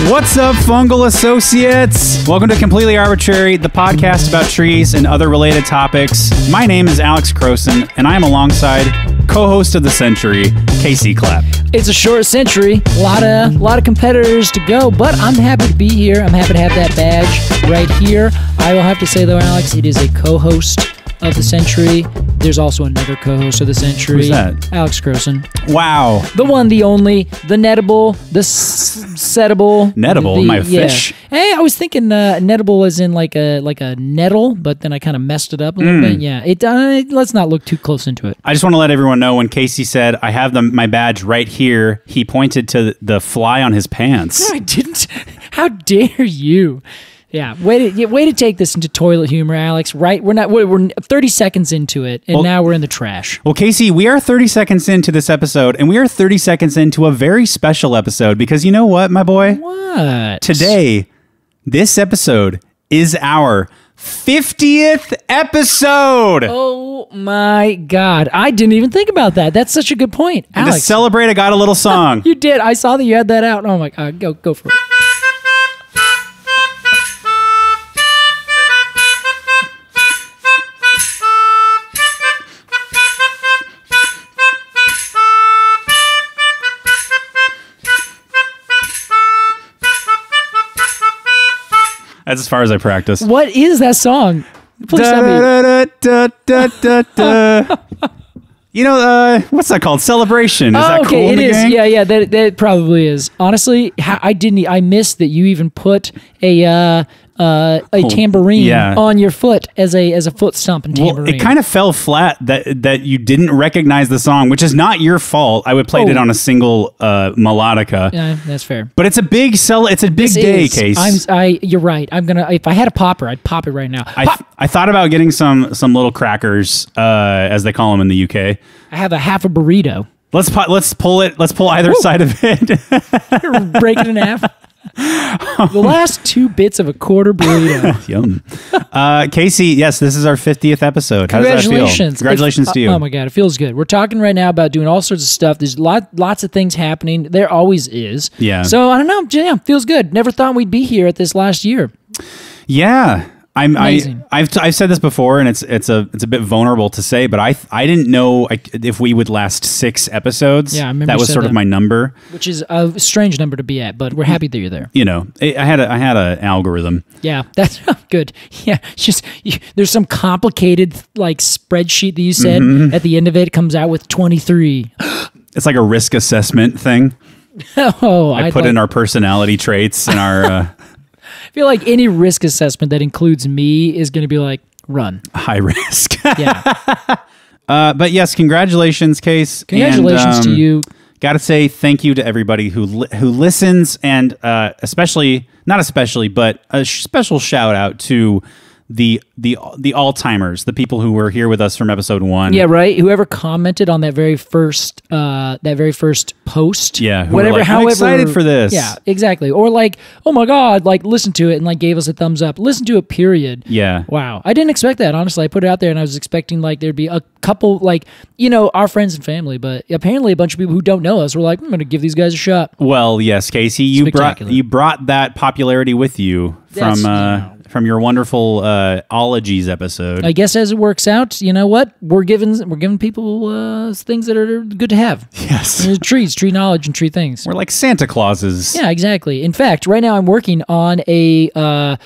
What's up, fungal associates? Welcome to Completely Arbortrary, the podcast about trees and other related topics. My name is Alex Crowson, and I am alongside co-host of the century, Casey Clapp. It's a short century, a lot of competitors to go, but I'm happy to be here. I'm happy to have that badge right here. I will have to say though, Alex, it is a co-host of the century. There's also another co-host of the century. Who's that? Alex Crowson. Wow. The one, the only, the nettable, the settable. Nettable? My fish? Hey, I was thinking nettable as in like a nettle, but then I kind of messed it up a little bit. Yeah, let's not look too close into it. I just want to let everyone know when Casey said, I have my badge right here, he pointed to the fly on his pants. No, I didn't. How dare you? Yeah, way to take this into toilet humor, Alex. Right, we're 30 seconds into it, and now we're in the trash. Well, Casey, we are 30 seconds into this episode, and we are 30 seconds into a very special episode because you know what, my boy? What? Today, this episode is our 50th episode. Oh my God, I didn't even think about that. That's such a good point, And Alex. to celebrate, I got a little song. You did. I saw that you had that out. Oh my God, go for it. That's as far as I practice. What is that song? Please tell me. You know, what's that called? Celebration. Is that okay, cool in it the is. gang? Yeah, that probably is. Honestly, I missed that you even put a tambourine on your foot as a foot stomp and tambourine. Well, it kind of fell flat that you didn't recognize the song, which is not your fault. I would play it on a single melodica. Yeah, that's fair. But it's a big day, Case. You're right. If I had a popper, I'd pop it right now. I thought about getting some little crackers, as they call them in the UK. I have a half a burrito. Let's pull it. Let's pull either side of it. Break it in half. The last 2 bits of a quarter burrito. Yum. Casey, yes, this is our 50th episode. How does that feel? Congratulations to you. Oh my God, it feels good. We're talking right now about doing all sorts of stuff. There's lots of things happening. There always is. Yeah. So I don't know. Yeah, feels good. Never thought we'd be here at this last year. Yeah. Amazing. I've said this before, and it's a bit vulnerable to say, but I didn't know if we would last 6 episodes. Yeah, I remember that was sort of my number, which is a strange number to be at, but we're happy that you're there. You know, I had an algorithm. Yeah, that's good. Yeah, it's just there's some complicated like spreadsheet that you said at the end of it comes out with 23. It's like a risk assessment thing. Oh, I put in our personality traits and our. I feel like any risk assessment that includes me is going to be like, run. High risk. Yeah. But yes, congratulations, Case. Congratulations to you. Got to say thank you to everybody who listens, and but a special shout out to the all-timers, the people who were here with us from episode 1. Yeah, right. Whoever commented on that very first post. Yeah, whatever. I'm excited for this. Yeah, exactly. Or like, oh my God, like listen to it and like gave us a thumbs up. Listen to it. Period. Yeah. Wow. I didn't expect that. Honestly, I put it out there and I was expecting like there'd be a couple like our friends and family, but apparently a bunch of people who don't know us were like, I'm going to give these guys a shot. Well, yes, Casey, you brought that popularity with you from your wonderful ologies episode. I guess as it works out, you know what? We're giving people things that are good to have. Yes. Trees, tree knowledge, and tree things. We're like Santa Clauses. Yeah, exactly. In fact, right now I'm working on a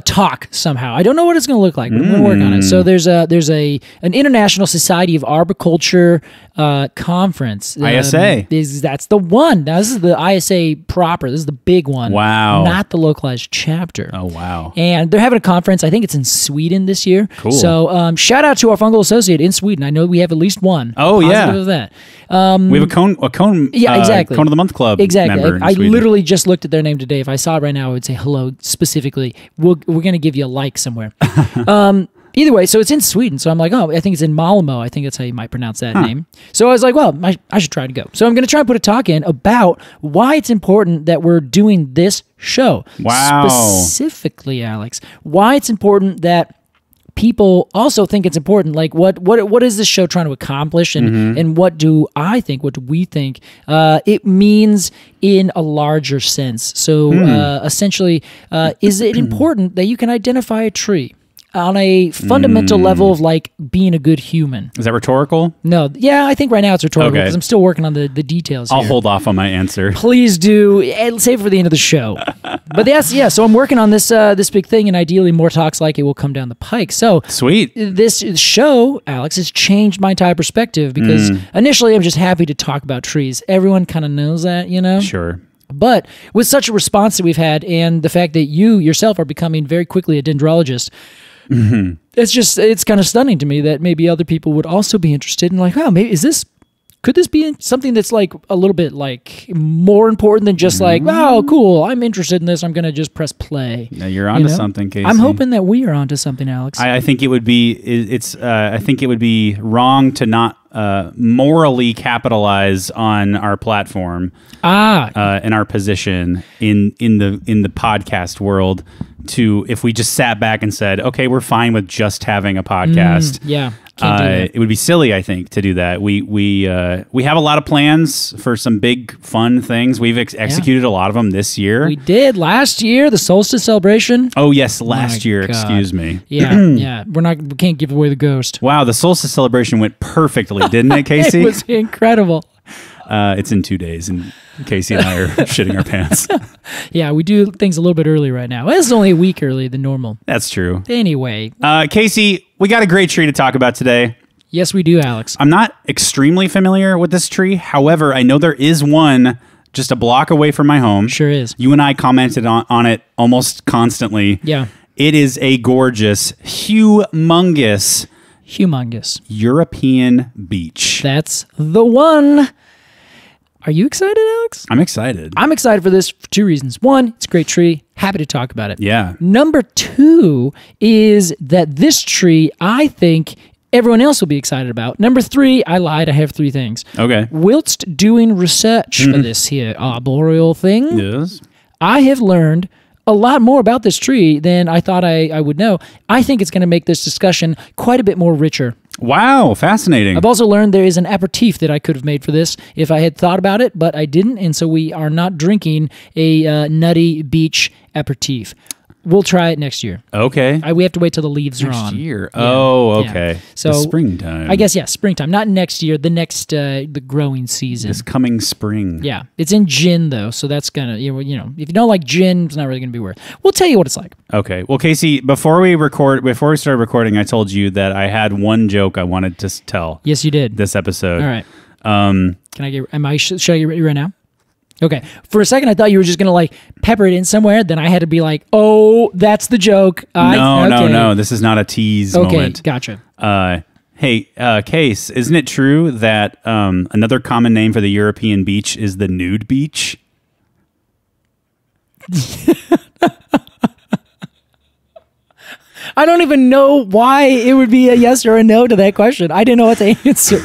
talk somehow. I don't know what it's going to look like, but I'm going to work on it. So there's an International Society of Arboriculture conference. ISA. That's the one. Now, this is the ISA proper. This is the big one. Wow. Not the localized chapter. Oh, wow. And they're having a conference. I think it's in Sweden this year. Cool. So shout out to our fungal associate in Sweden. I know we have at least one. Oh, yeah. Of that. We have a cone. Yeah, exactly. Cone of the Month Club. Exactly. Member I literally just looked at their name today. If I saw it right now, I would say hello specifically. We're going to give you a like somewhere. Either way, so it's in Sweden. So I'm like, oh, I think it's in Malmo. I think that's how you might pronounce that name. So I was like, well, I should try to go. So I'm going to try and put a talk in about why it's important that we're doing this show. Wow. Specifically, Alex, why it's important that people also think it's important. Like, what is this show trying to accomplish, and what do we think it means in a larger sense? So essentially, is it important that you can identify a tree on a fundamental level of like being a good human? Is that rhetorical? No. Yeah, I think right now it's rhetorical because I'm still working on the details I'll here. hold off on my answer. Please do. Save it for the end of the show. But yeah, so I'm working on this big thing, and ideally more talks like it will come down the pike. So Sweet. This show, Alex, has changed my entire perspective because initially I'm just happy to talk about trees. Everyone kind of knows that, you know? Sure. But with such a response that we've had and the fact that you yourself are becoming very quickly a dendrologist, it's kind of stunning to me that maybe other people would also be interested in, like, oh, maybe could this be something that's like a little bit like more important than just like, oh, cool, I'm interested in this, I'm gonna just press play. Yeah, you're onto something, Casey. I'm hoping that we are onto something, Alex. I think it would be I think it would be wrong to not morally capitalize on our platform and our position in the podcast world. If we just sat back and said, okay, we're fine with just having a podcast. Can't do that. It would be silly, I think, to do that. We have a lot of plans for some big fun things. We've executed a lot of them this year. We did last year, the solstice celebration. Oh yes, last year. God. Excuse me. Yeah. We can't give away the ghost. Wow, the solstice celebration went perfectly, didn't it, Casey? It was incredible. It's in 2 days, and Casey and I are shitting our pants. Yeah, we do things a little bit early right now. It's only a week early than normal. That's true. Anyway. Casey, we got a great tree to talk about today. Yes, we do, Alex. I'm not extremely familiar with this tree. However, I know there is one just a block away from my home. Sure is. You and I commented on it almost constantly. Yeah. It is a gorgeous, humongous European beech. That's the one. Are you excited, Alex? I'm excited. I'm excited for this for two reasons. One, it's a great tree. Happy to talk about it. Yeah. Number two is that this tree, I think everyone else will be excited about. Number three, I lied. I have three things. Okay. Whilst doing research for this here arboreal thing, Yes. I have learned a lot more about this tree than I thought I would know. I think it's going to make this discussion quite a bit more richer. Wow, fascinating. I've also learned there is an aperitif that I could have made for this if I had thought about it, but I didn't, and so we are not drinking a nutty beech aperitif. We'll try it next year. Okay. We have to wait till the leaves are on. Next year. Yeah. Oh, okay. Yeah. So the springtime. I guess, yeah, springtime. Not next year, the next, the growing season. This coming spring. Yeah. It's in gin, though, so that's going to, you know, if you don't like gin, it's not really going to be worth it. We'll tell you what it's like. Okay. Well, Casey, before we started recording, I told you that I had one joke I wanted to tell. Yes, you did. This episode. All right. Should I get ready right now? Okay. For a second, I thought you were just going to like pepper it in somewhere. Then I had to be like, oh, that's the joke. No. This is not a tease moment. Okay, gotcha. Hey, Case, isn't it true that another common name for the European beech is the nude beech? I don't even know why it would be a yes or a no to that question. I didn't know what to answer.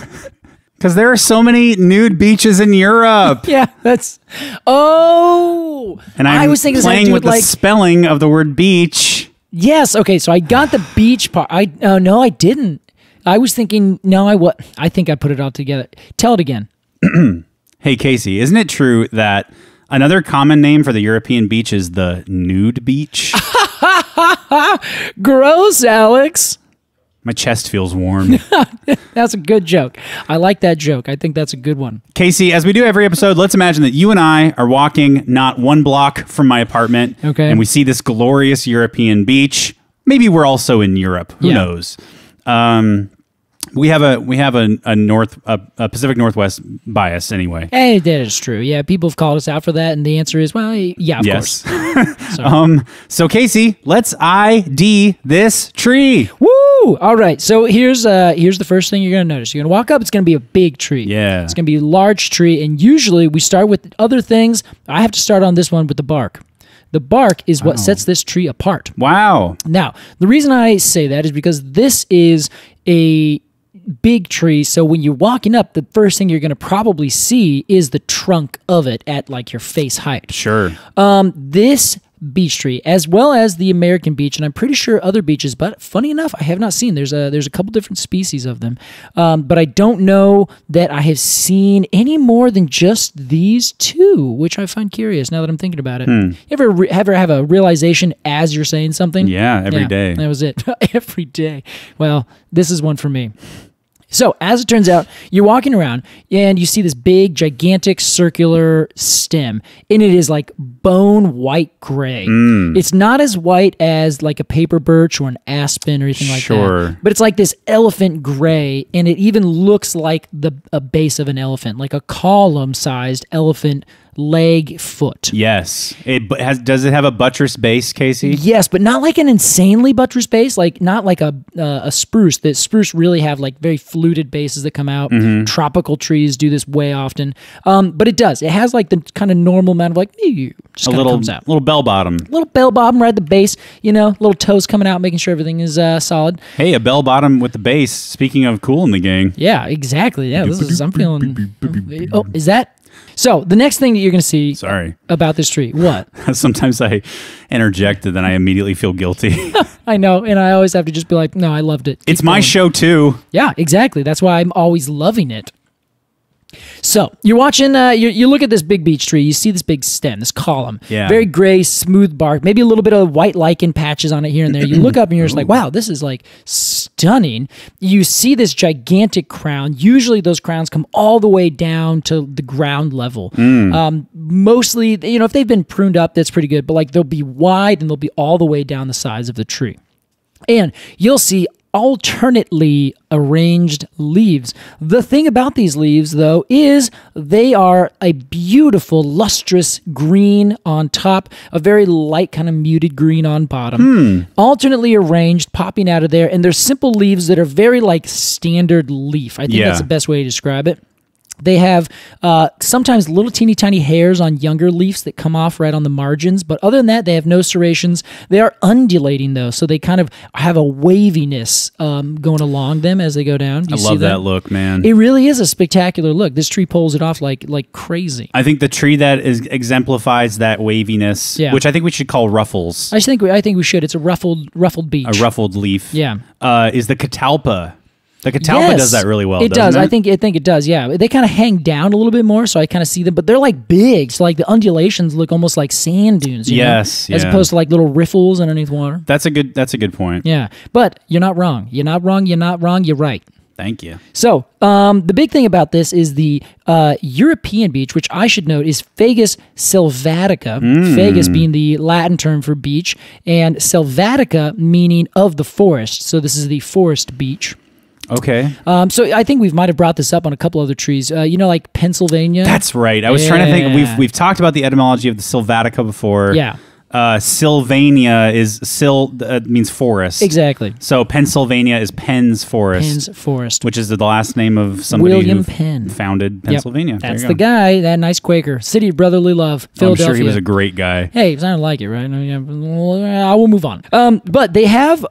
Because there are so many nude beaches in Europe. Yeah, that's... Oh! And I was thinking playing with the spelling of the word beach. Yes, okay, so I got the beach part. No, I didn't. I was thinking... No, I think I put it all together. Tell it again. Hey, Casey, isn't it true that another common name for the European beach is the nude beach? Gross, Alex. My chest feels warm. That's a good joke. I like that joke. I think that's a good one. Casey, as we do every episode, let's imagine that you and I are walking not one block from my apartment. Okay. And we see this glorious European beach. Maybe we're also in Europe. Who knows? We have a Pacific Northwest bias anyway. Hey, that is true. Yeah, people have called us out for that, and the answer is, well, yeah, of course. So Casey, let's ID this tree. Woo! All right. So here's the first thing you're going to notice. You're going to walk up. It's going to be a big tree. Yeah. It's going to be a large tree, and usually we start with other things. I have to start on this one with the bark. The bark is what sets this tree apart. Wow. Now, the reason I say that is because this is a big tree, so when you're walking up, the first thing you're going to probably see is the trunk of it at like your face height. Sure. This beech tree, as well as the American beech, and I'm pretty sure other beeches, but funny enough, I have not seen. There's a couple different species of them, but I don't know that I have seen any more than just these two, which I find curious now that I'm thinking about it. You ever have a realization as you're saying something? Yeah, every day. That was it. Every day. Well, this is one for me. So, as it turns out, you're walking around and you see this big, gigantic, circular stem, and it is like bone white gray. It's not as white as like a paper birch or an aspen or anything like that. But it's like this elephant gray, and it even looks like a base of an elephant, like a column-sized elephant leg foot. Yes. Does it have a buttress base, Casey? Yes, but not like an insanely buttress base, like not like a spruce. That spruce really have like very fluted bases that come out. Tropical trees do this way often. But it does. It has like the kind of normal amount of like just kind of comes out. Little bell bottom. Little bell bottom right at the base, little toes coming out, making sure everything is solid. Hey, a bell bottom with the base. Speaking of cool in the gang. Yeah, exactly. Yeah, I'm feeling. Oh, is that? So the next thing that you're going to see about this tree, what? Sometimes I interject and then I immediately feel guilty. I know, and I always have to just be like, no, I loved it. It's my show too. Yeah, exactly. That's why I'm always loving it. So you're watching, you look at this big beech tree, you see this big stem, this column, very gray, smooth bark, maybe a little bit of white lichen patches on it here and there. You look up and you're just like, wow, this is like stunning. You see this gigantic crown. Usually those crowns come all the way down to the ground level. Mostly, if they've been pruned up, that's pretty good, but like they'll be wide and they'll be all the way down the sides of the tree. And you'll see alternately arranged leaves. The thing about these leaves, though, is they are a beautiful, lustrous green on top, a very light kind of muted green on bottom, alternately arranged, popping out of there, and they're simple leaves that are very like standard leaf. I think that's the best way to describe it. They have sometimes little teeny tiny hairs on younger leaves that come off right on the margins, but other than that, they have no serrations. They are undulating though, so they kind of have a waviness going along them as they go down. I love that look, man. It really is a spectacular look. This tree pulls it off like crazy. I think the tree that exemplifies that waviness, which I think we should call ruffles. I think we should. It's a ruffled beech. A ruffled leaf. Yeah. Is the catalpa. The catalpa does that really well. It does. I think it does. Yeah, they kind of hang down a little bit more, so I kind of see them, but they're like big. So like the undulations look almost like sand dunes. You know? As opposed to like little riffles underneath water. That's a good point. Yeah, but you're not wrong. You're not wrong. You're not wrong. You're right. Thank you. So the big thing about this is the European beech, which I should note is Fagus sylvatica. Fagus being the Latin term for beech, and sylvatica meaning of the forest. So this is the forest beech. Okay. So I think we might have brought this up on a couple other trees. Like Pennsylvania. That's right. I was trying to think. We've talked about the etymology of the sylvatica before. Yeah. Sylvania means forest. Exactly. So Pennsylvania is Penn's Forest. Penn's Forest. Which is the last name of somebody William who Penn. founded Pennsylvania. Yep. That's the guy, that nice Quaker. City of brotherly love, Philadelphia. I'm sure he was a great guy. Hey, it sounded like it, right? I will move on. But they have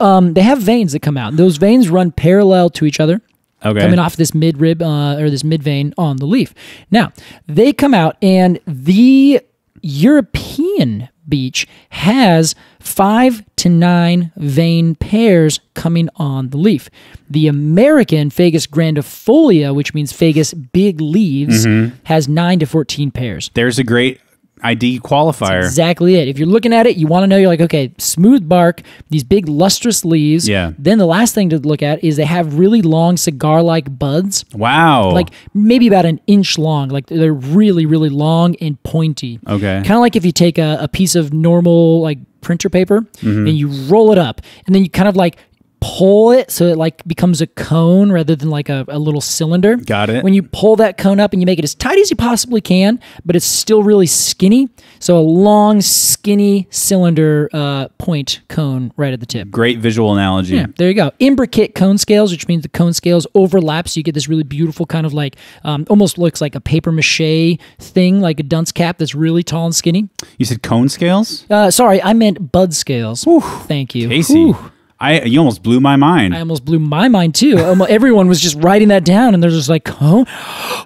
veins that come out. Those veins run parallel to each other. Okay. Coming off this mid-rib or this mid-vein on the leaf. Now, they come out, and the European beech has 5 to 9 vein pairs coming on the leaf. The American Fagus grandifolia, which means Fagus big leaves, has 9 to 14 pairs. There's a great ID qualifier. That's exactly it. If you're looking at it, you want to know, you're like, okay, smooth bark, these big lustrous leaves. Yeah. Then the last thing to look at is they have really long cigar-like buds. Wow. Like maybe about an inch long. Like they're really, really long and pointy. Okay. Kind of like if you take a piece of normal like printer paper and you roll it up and then you kind of like pull it so it like becomes a cone rather than like a little cylinder. Got it. When you pull that cone up and you make it as tight as you possibly can, but it's still really skinny. So a long, skinny cylinder point cone right at the tip. Great visual analogy. Yeah, there you go. Imbricate cone scales, which means the cone scales overlap, so you get this really beautiful kind of like, almost looks like a paper mache thing, like a dunce cap that's really tall and skinny. You said cone scales? Sorry, I meant bud scales. Whew. Thank you. Casey. Whew. You almost blew my mind. I almost blew my mind too. Everyone was just writing that down, and they're just like, "Oh,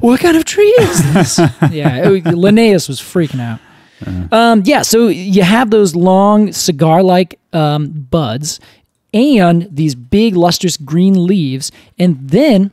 what kind of tree is this?" Yeah, Linnaeus was freaking out. Yeah, so you have those long cigar-like buds and these big lustrous green leaves, and then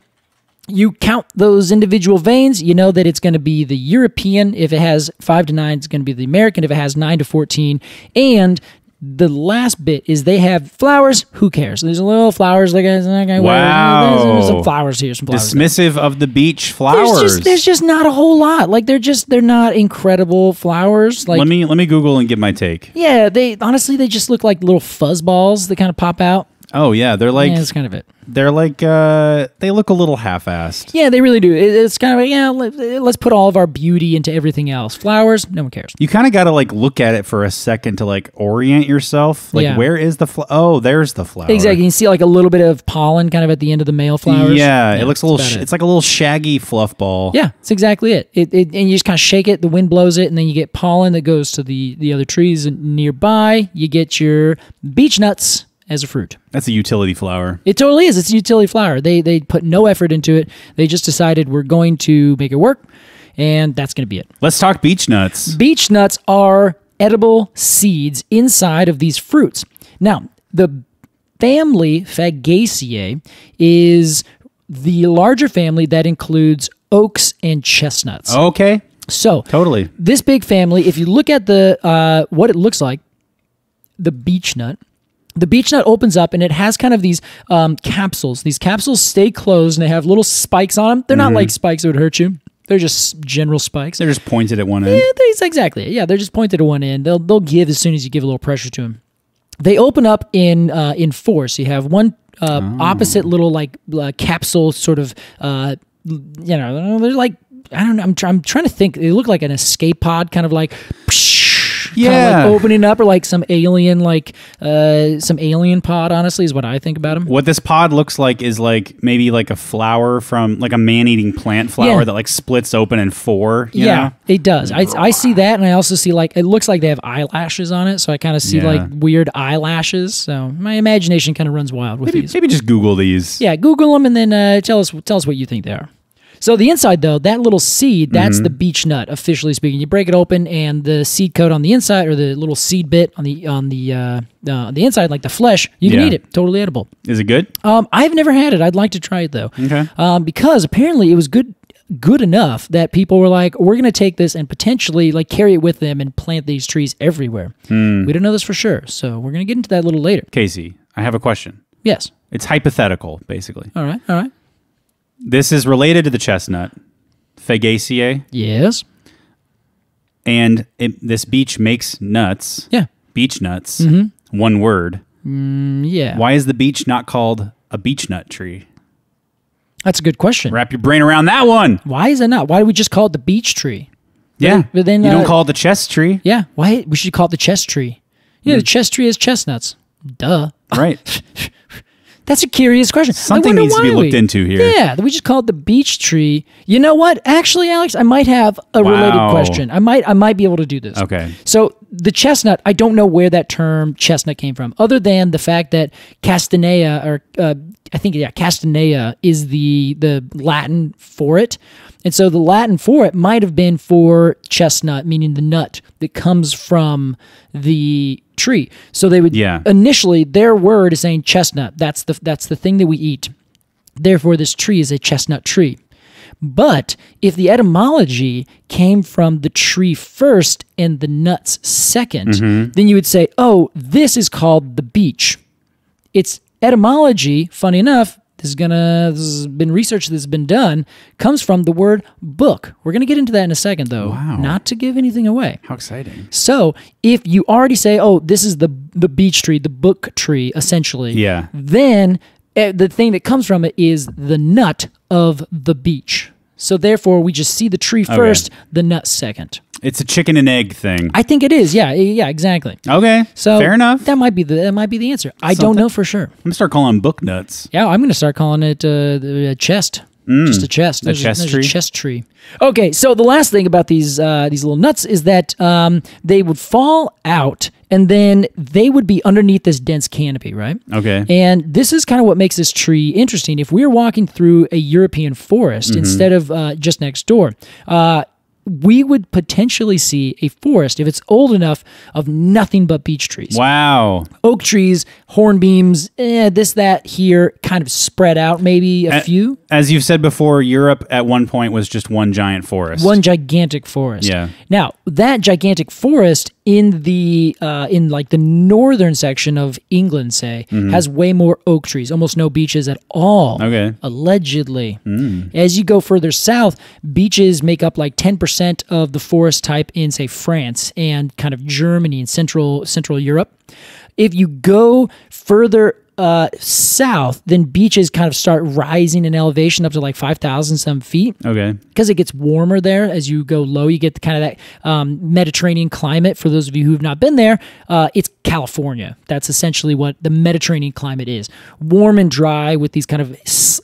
you count those individual veins. You know that it's going to be the European if it has 5 to 9. It's going to be the American if it has 9 to 14. And the last bit is they have flowers. Who cares? There's little flowers. Like, wow. There's some flowers here. Some flowers dismissive there. Of the beech flowers. There's just not a whole lot. Like they're not incredible flowers. Like let me Google and give my take. Yeah, they just look like little fuzz balls that kind of pop out. Oh yeah, they're like that's kind of it. They're like they look a little half-assed. Yeah, they really do. It's kind of let's put all of our beauty into everything else. Flowers, no one cares. You kind of got to like look at it for a second to like orient yourself. Like where is the flower? Oh, there's the flower. Exactly. You can see like a little bit of pollen kind of at the end of the male flowers. Yeah, it looks a little. It's like a little shaggy fluff ball. Yeah, that's exactly it. And you just kind of shake it. The wind blows it, and then you get pollen that goes to the other trees nearby. You get your beech nuts as a fruit. That's a utility flower. It totally is. It's a utility flower. They put no effort into it. They just decided we're going to make it work, and that's going to be it. Let's talk beech nuts. Beech nuts are edible seeds inside of these fruits. Now, the family Fagaceae is the larger family that includes oaks and chestnuts. Okay. So, totally. This big family, if you look at the what it looks like, the beech nut opens up and it has kind of these capsules. These capsules stay closed and they have little spikes on them. They're not like spikes that would hurt you. They're just general spikes. They're just pointed at one end. Yeah, exactly. Yeah, they're just pointed at one end. They'll give as soon as you give a little pressure to them. They open up in four. So you have one opposite little like capsule sort of, they're like, I don't know. I'm trying to think. They look like an escape pod, kind of like, kind of like opening up, or like some alien pod. Honestly, is what I think about them. What this pod looks like is like maybe like a flower from like a man-eating plant flower that like splits open in four. You know? It does. I see that, and I also see like it looks like they have eyelashes on it. So I kind of see like weird eyelashes. So my imagination kind of runs wild with these. Maybe just Google these. Yeah, Google them, and then tell us what you think they are. So the inside, though, that little seed, that's the beech nut, officially speaking. You break it open, and the seed coat on the inside, or the little seed bit on the inside, like the flesh, you can eat it. Totally edible. Is it good? I've never had it. I'd like to try it, though. Okay. Because apparently it was good enough that people were like, we're going to take this and potentially like carry it with them and plant these trees everywhere. We don't know this for sure, so we're going to get into that a little later. Casey, I have a question. Yes. It's hypothetical, basically. All right. This is related to the chestnut, Fagaceae. Yes. And this beech makes nuts. Yeah. Beech nuts. One word. Yeah. Why is the beech not called a beech nut tree? That's a good question. Wrap your brain around that one. Why is it not? Why do we just call it the beech tree? Yeah. But then, you don't call it the chest tree. Yeah. Why? We should call it the chest tree. Yeah, the chest tree has chestnuts. Duh. Right. That's a curious question. Something needs to be looked into here. Yeah, we just call it the beech tree. You know what? Actually, Alex, I might have a related question. I might be able to do this. Okay. So the chestnut, I don't know where that term chestnut came from, other than the fact that castanea, or castanea is the Latin for it. And so the Latin for it might have been for chestnut, meaning the nut that comes from the tree. So they would initially, their word is saying chestnut. That's the thing that we eat. Therefore, this tree is a chestnut tree. But if the etymology came from the tree first and the nuts second, then you would say, oh, this is called the beech. Its etymology, funny enough, this has been research that's been done, comes from the word book. We're going to get into that in a second, though. Wow. Not to give anything away. How exciting. So if you already say, oh, this is the beech tree, the book tree, essentially, then the thing that comes from it is the nut of the beech. So therefore, we just see the tree first, the nut second. It's a chicken and egg thing. I think it is. Yeah, exactly. Okay, so fair enough. That might be the answer. I don't know for sure. I'm gonna start calling them book nuts. Yeah, I'm gonna start calling it a chest. Just a chest. There's a chest tree. Okay, so the last thing about these little nuts is that they would fall out, and then they would be underneath this dense canopy, right? Okay. And this is kind of what makes this tree interesting. If we were walking through a European forest instead of just next door, we would potentially see a forest, if it's old enough, of nothing but beech trees. Wow. Oak trees, hornbeams, this, that, here, kind of spread out, maybe a few. As you've said before, Europe at one point was just one giant forest. One gigantic forest. Yeah. Now, that gigantic forest in the like the northern section of England, say, has way more oak trees, almost no beeches at all. Okay. Allegedly. As you go further south, beeches make up like 10% of the forest type in, say, France and kind of Germany and Central Europe. If you go further south, then beaches kind of start rising in elevation up to like 5,000 some feet. Okay. Because it gets warmer there as you go low. You get kind of that Mediterranean climate. For those of you who have not been there, it's California. That's essentially what the Mediterranean climate is. Warm and dry with these kind of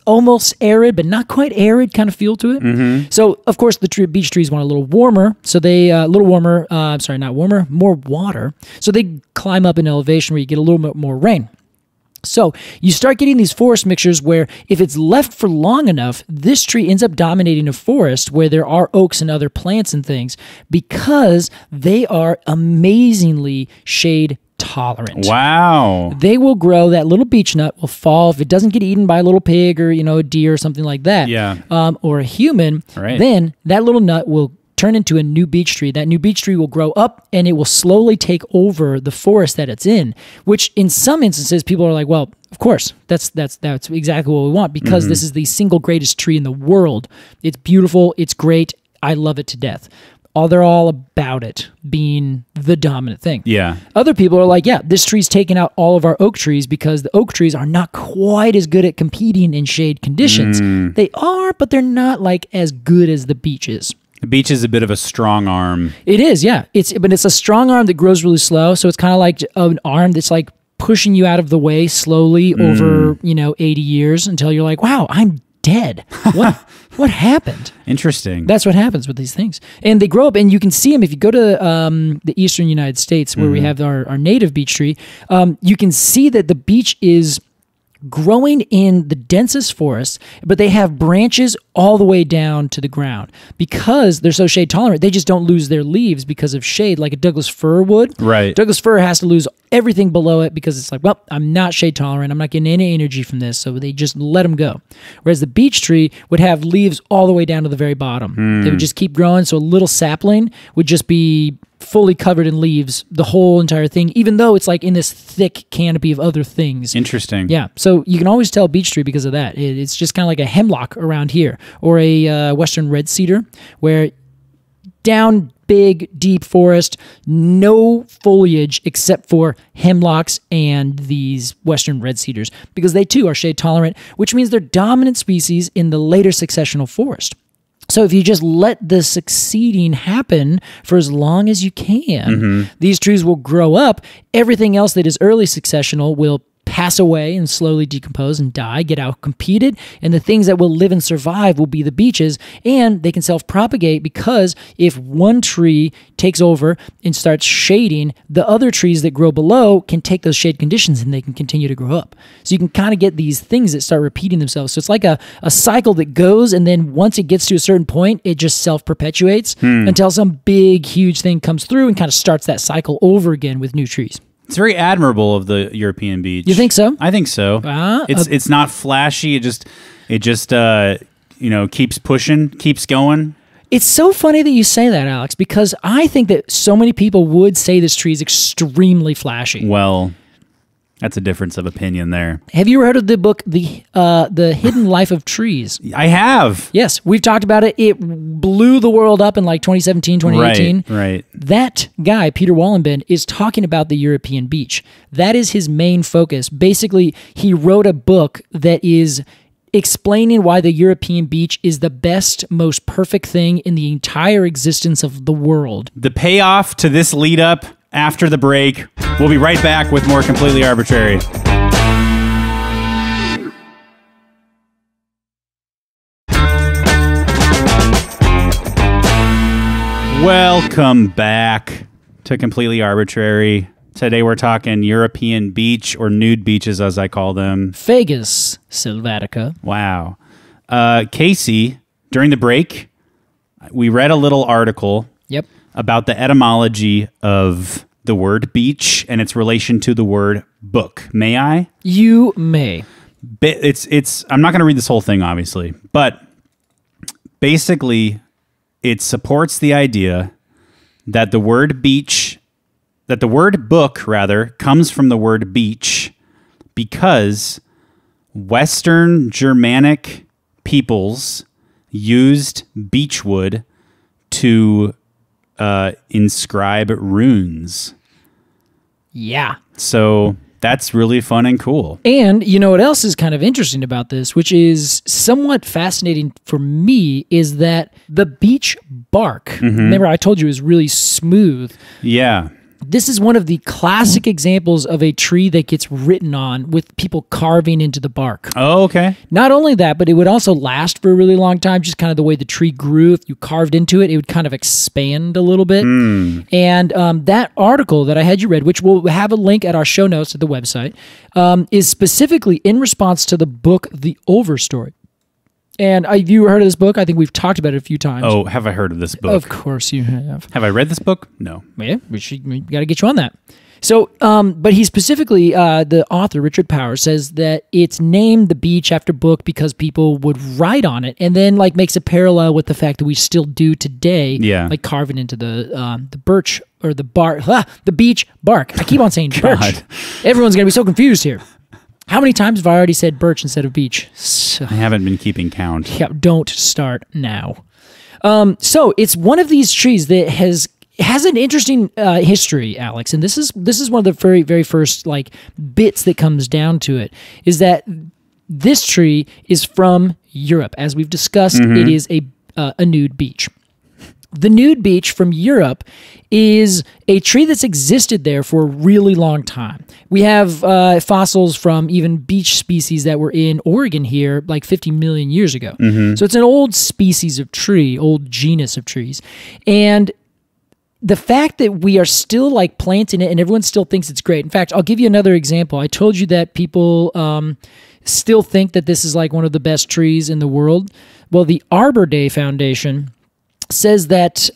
almost arid, but not quite arid kind of feel to it. So, of course, the beech trees want a little warmer. So they, more water. So they climb up in elevation where you get a little bit more rain. So you start getting these forest mixtures where if it's left for long enough, this tree ends up dominating a forest where there are oaks and other plants and things because they are amazingly shade tolerant. Wow. They will grow, that little beech nut will fall. If it doesn't get eaten by a little pig or, a deer or something like that, or a human, then that little nut will turn into a new beech tree. That new beech tree will grow up and it will slowly take over the forest that it's in, which in some instances people are like, well, of course, that's exactly what we want because this is the single greatest tree in the world. It's beautiful. It's great. I love it to death. They're all about it being the dominant thing. Yeah. Other people are like, yeah, this tree's taken out all of our oak trees because the oak trees are not quite as good at competing in shade conditions. They are, but they're not like as good as the beech is. The beech is a bit of a strong arm. It is, yeah. But it's a strong arm that grows really slow. So it's kind of like an arm that's like pushing you out of the way slowly over, 80 years until you're like, wow, I'm dead. What happened? Interesting. That's what happens with these things. And they grow up, and you can see them if you go to the eastern United States where we have our native beech tree. You can see that the beech is growing in the densest forest, but they have branches all the way down to the ground. Because they're so shade tolerant, they just don't lose their leaves because of shade like a Douglas fir would. Right. Douglas fir has to lose everything below it because it's like, well, I'm not shade tolerant. I'm not getting any energy from this. So they just let them go. Whereas the beech tree would have leaves all the way down to the very bottom. They would just keep growing. So a little sapling would just be fully covered in leaves, the whole entire thing, even though it's like in this thick canopy of other things. Interesting. Yeah. So you can always tell beech tree because of that. It's just kind of like a hemlock around here or a western red cedar where down big, deep forest, no foliage except for hemlocks and these western red cedars because they too are shade tolerant, which means they're dominant species in the later successional forest. So if you just let the succeeding happen for as long as you can, these trees will grow up. Everything else that is early successional will pass away and slowly decompose and die, get out-competed, and the things that will live and survive will be the beeches, and they can self-propagate because if one tree takes over and starts shading, the other trees that grow below can take those shade conditions and they can continue to grow up. So you can kind of get these things that start repeating themselves. So it's like a cycle that goes, and then once it gets to a certain point, it just self-perpetuates until some big, huge thing comes through and kind of starts that cycle over again with new trees. It's very admirable of the European beech. You think so? I think so. It's not flashy. It just keeps pushing, keeps going. It's so funny that you say that, Alex, because I think that so many people would say this tree is extremely flashy. Well, that's a difference of opinion there. Have you ever heard of the book, The Hidden Life of Trees? I have. Yes, we've talked about it. It blew the world up in like 2017, 2018. Right. That guy, Peter Wallenben, is talking about the European beech. That is his main focus. Basically, he wrote a book that is explaining why the European beech is the best, most perfect thing in the entire existence of the world. The payoff to this lead up after the break. We'll be right back with more Completely Arbortrary. Welcome back to Completely Arbortrary. Today we're talking European beech, or nude beeches as I call them. Fagus sylvatica. Wow. Casey, during the break, we read a little article Yep. about the etymology of the word beech and its relation to the word book. May I? You may. It's. I'm not going to read this whole thing, obviously, but basically, it supports the idea that the word beech, that the word book rather, comes from the word beech, because Western Germanic peoples used beechwood to inscribe runes. Yeah. So that's really fun and cool. And you know what else is kind of interesting about this, which is somewhat fascinating for me, is that the beech bark, remember I told you it was really smooth. Yeah. This is one of the classic examples of a tree that gets written on with people carving into the bark. Oh, okay. Not only that, but it would also last for a really long time, just kind of the way the tree grew. If you carved into it, it would kind of expand a little bit. And that article that I had you read, which we'll have a link at our show notes at the website, is specifically in response to the book, The Overstory. And have you heard of this book? I think we've talked about it a few times. Oh, have I heard of this book? Of course you have. Have I read this book? No. Yeah, we got to get you on that. So, but he specifically, the author, Richard Powers, says that it's named the beech after book because people would write on it, and then like makes a parallel with the fact that we still do today, like carving into the birch or the the beech bark. I keep on saying birch. Everyone's gonna be so confused here. How many times have I already said birch instead of beech? I haven't been keeping count. Yeah, don't start now. So it's one of these trees that has an interesting history, Alex, and this is one of the very, very first like bits that comes down to it, is that this tree is from Europe. As we've discussed, it is a nude beech. The nude beech from Europe is a tree that's existed there for a really long time. We have fossils from even beech species that were in Oregon here like 50 million years ago. So it's an old species of tree, old genus of trees. And the fact that we are still like planting it and everyone still thinks it's great. In fact, I'll give you another example. I told you that people still think that this is like one of the best trees in the world. Well, the Arbor Day Foundation says that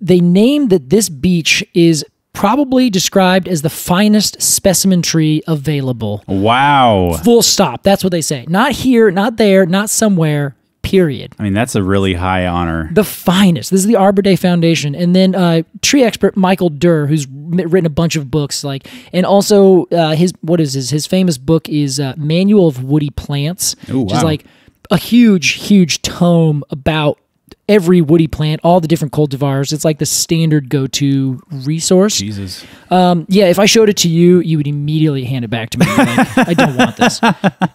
they named that this beech is probably described as the finest specimen tree available. Wow. Full stop. That's what they say. Not here, not there, not somewhere, period. I mean, that's a really high honor. The finest. This is the Arbor Day Foundation. And then tree expert Michael Durr, who's written a bunch of books, and also his famous book is Manual of Woody Plants, which is like a huge, huge tome about every woody plant, all the different cultivars. It's like the standard go-to resource. Jesus. Yeah, if I showed it to you, you would immediately hand it back to me. Like, I don't want this.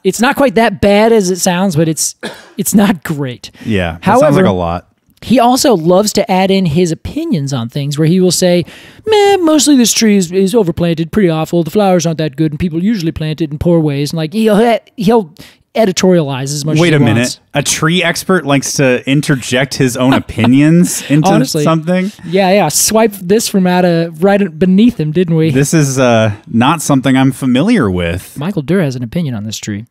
It's not quite that bad as it sounds, but it's not great. Yeah, that sounds like a lot. He also loves to add in his opinions on things, where he will say, man, mostly this tree is overplanted, pretty awful. The flowers aren't that good, and people usually plant it in poor ways. And like he'll editorialize as much as he wants. Wait a minute. A tree expert likes to interject his own opinions into Honestly, something? Yeah. Swiped this from right beneath him, didn't we? This is not something I'm familiar with. Michael Durr has an opinion on this tree.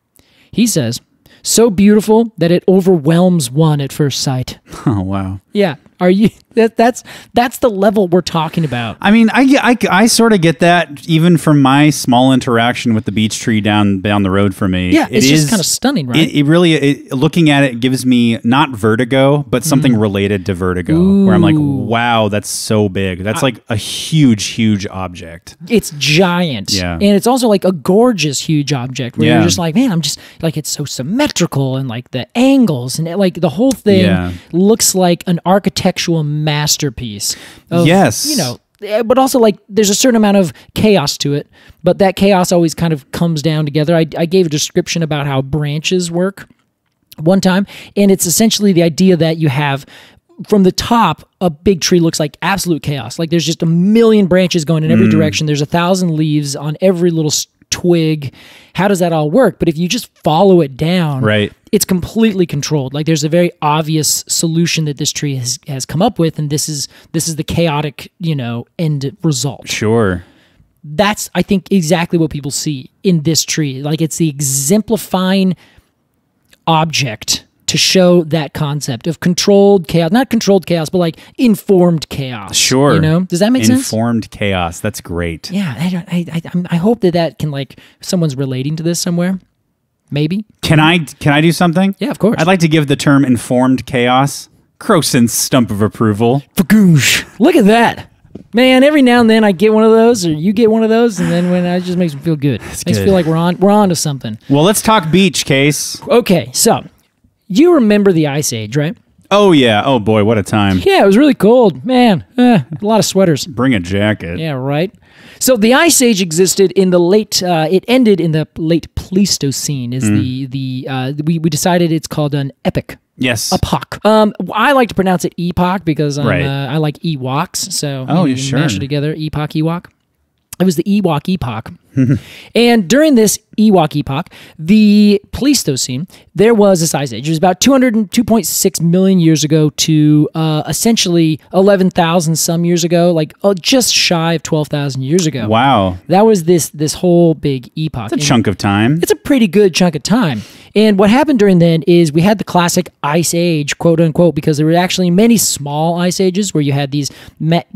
He says, so beautiful that it overwhelms one at first sight. Oh, wow. Yeah. Are you? That's the level we're talking about. I mean, I sort of get that even from my small interaction with the beech tree down the road from me. Yeah, it's just kind of stunning, right? It really, looking at it gives me not vertigo, but something related to vertigo. Ooh. Where I'm like, wow, that's so big. That's like a huge, huge object. It's giant. Yeah. And it's also like a gorgeous, huge object where you're just like, man, I'm just like, it's so symmetrical, and like the angles and like the whole thing looks like an architectural masterpiece of, but also like there's a certain amount of chaos to it, but that chaos always kind of comes down together. I gave a description about how branches work one time, and it's essentially the idea that you have from the top, a big tree looks like absolute chaos. Like there's just a million branches going in every direction. There's 1,000 leaves on every little twig. How does that all work? But if you just follow it down, it's completely controlled. Like there's a very obvious solution that this tree has come up with, and this is the chaotic, end result. Sure. That's, I think, exactly what people see in this tree. Like it's the exemplifying object to show that concept of controlled chaos, not controlled chaos, but like informed chaos. Sure. You know, does that make sense? Informed chaos. That's great. Yeah. I hope that can like someone's relating to this somewhere. Maybe. Can I do something? Yeah, of course. I'd like to give the term informed chaos Crowson's stump of approval. Fagoosh. Look at that. Man, every now and then I get one of those, or you get one of those, and then when it just makes me feel good. Makes me feel like we're on to something. Well, let's talk Beech, Case. Okay, so you remember the Ice Age, right? Oh yeah. Oh boy, what a time. Yeah, it was really cold, man. A lot of sweaters. Bring a jacket. Yeah, right. So the Ice Age existed in the late. It ended in the late Pleistocene. Is we decided it's called an epoch. Yes. Epoch. I like to pronounce it epoch because Right. I like Ewoks. So you sure? mash it together. Epoch, Ewok. It was the Ewok epoch. And during this Ewok epoch, the Pleistocene, there was this ice age. It was about 202.6 million years ago to essentially 11,000 some years ago, like just shy of 12,000 years ago. Wow. That was this whole big epoch. It's a chunk of time. It's a pretty good chunk of time. And what happened during then is we had the classic ice age, quote unquote, because there were actually many small ice ages where you had these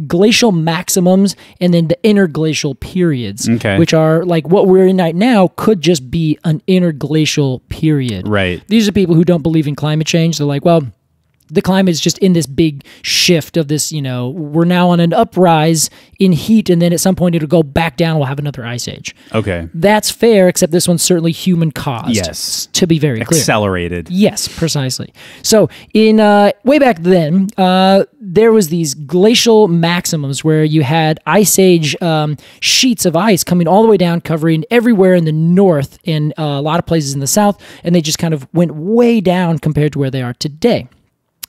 glacial maximums and then the interglacial periods, which are like what we're in right now could just be an interglacial period. Right. These are people who don't believe in climate change. They're like, well, the climate is just in this big shift of this, we're now on an uprise in heat, and then at some point it'll go back down. We'll have another ice age. Okay. That's fair, except this one's certainly human caused. Yes. To be very clear. Accelerated. Yes, precisely. So in way back then, there was these glacial maximums where you had ice age sheets of ice coming all the way down, covering everywhere in the north and a lot of places in the south, and they just kind of went way down compared to where they are today.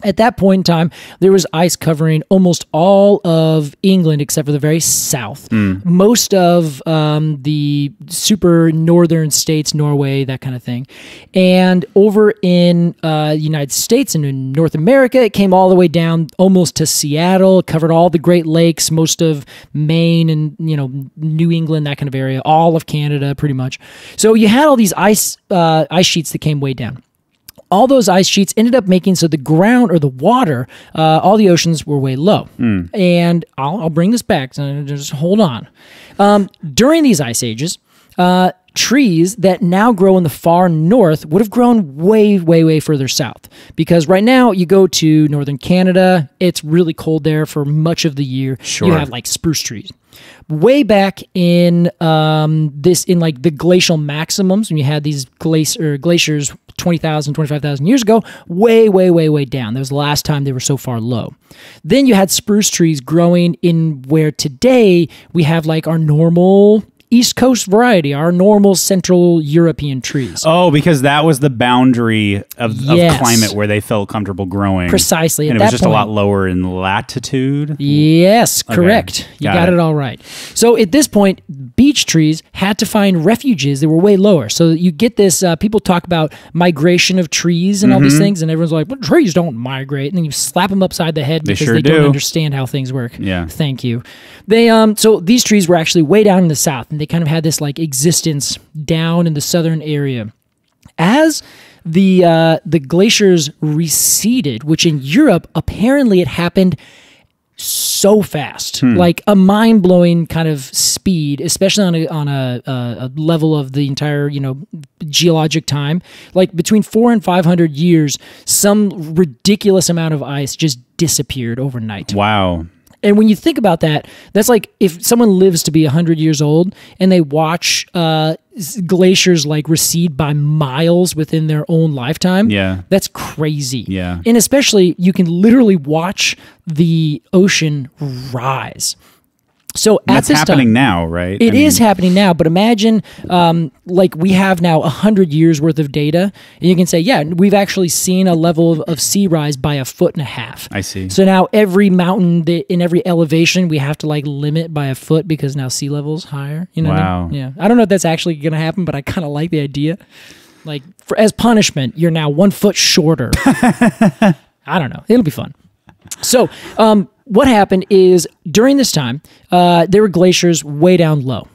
At that point in time, there was ice covering almost all of England except for the very south. Most of the super northern states, Norway, that kind of thing. And over in the United States and in North America, it came all the way down almost to Seattle. It covered all the Great Lakes, most of Maine and New England, that kind of area, all of Canada pretty much. So you had all these ice sheets that came way down. All those ice sheets ended up making so the ground or the water, all the oceans were way low. And I'll bring this back, so just hold on. During these ice ages, trees that now grow in the far north would have grown way, way, way further south. Because right now, you go to northern Canada, it's really cold there for much of the year. Sure. You have like spruce trees. Way back in like the glacial maximums, when you had these glaciers 20,000, 25,000 years ago, way, way, way, way down. That was the last time they were so far low. Then you had spruce trees growing in where today we have like our normal East Coast variety, our normal Central European trees. Oh, because that was the boundary of climate where they felt comfortable growing. Precisely. And it was just a lot lower in latitude? Yes, correct. You got it all right. So at this point, beech trees had to find refuges that were way lower. So you get this, people talk about migration of trees and all these things, and everyone's like, well, trees don't migrate. And then you slap them upside the head because they don't understand how things work. Yeah. Thank you. They so these trees were actually way down in the south, and they kind of had this like existence down in the southern area. As the glaciers receded, which in Europe apparently it happened so fast, like a mind-blowing kind of speed, especially on a level of the entire geologic time. Like between 400 and 500 years, some ridiculous amount of ice just disappeared overnight. Wow. And when you think about that, that's like if someone lives to be 100 years old and they watch glaciers like recede by miles within their own lifetime. Yeah. That's crazy. Yeah. And especially you can literally watch the ocean rise. So that's happening now, right? It is happening now, but imagine like we have now 100 years worth of data, and you can say, yeah, we've actually seen a level of sea rise by 1.5 feet. I see. So now every mountain in every elevation, we have to like limit by 1 foot because now sea level's higher. You know? Wow. What I mean? Yeah. I don't know if that's actually going to happen, but I kind of like the idea. Like as punishment, you're now 1 foot shorter. I don't know. It'll be fun. So, what happened is during this time, there were glaciers way down low.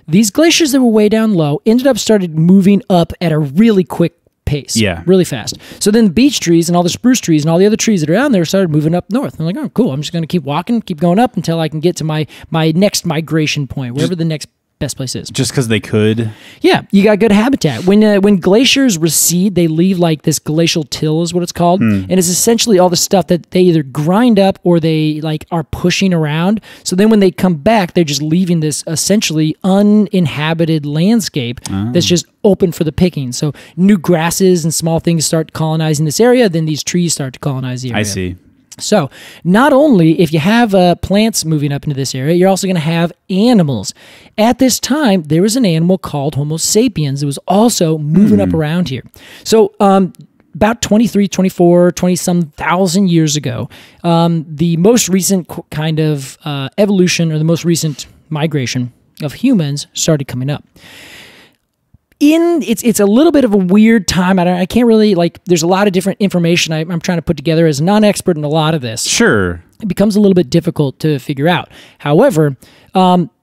These glaciers that were way down low ended up started moving up at a really quick pace. Yeah. Really fast. So then the beech trees and all the spruce trees and all the other trees that are down there started moving up north. I'm like, oh, cool. I'm just going to keep walking, keep going up until I can get to my next migration point, wherever the next best place is. Just because they could? Yeah, you got good habitat. When glaciers recede, they leave like this glacial till is what it's called. And it's essentially all the stuff that they either grind up or they like are pushing around. So then when they come back, they're just leaving this essentially uninhabited landscape that's just open for the picking. So new grasses and small things start colonizing this area, then these trees start to colonize the area. I see. So not only if you have plants moving up into this area, you're also going to have animals. At this time, there was an animal called Homo sapiens that was also moving up around here. So about 23, 24, 20-some thousand years ago, the most recent kind of evolution or the most recent migration of humans started coming up. It's a little bit of a weird time. I can't really, like, there's a lot of different information I'm trying to put together as a non-expert in a lot of this. Sure. It becomes a little bit difficult to figure out. However,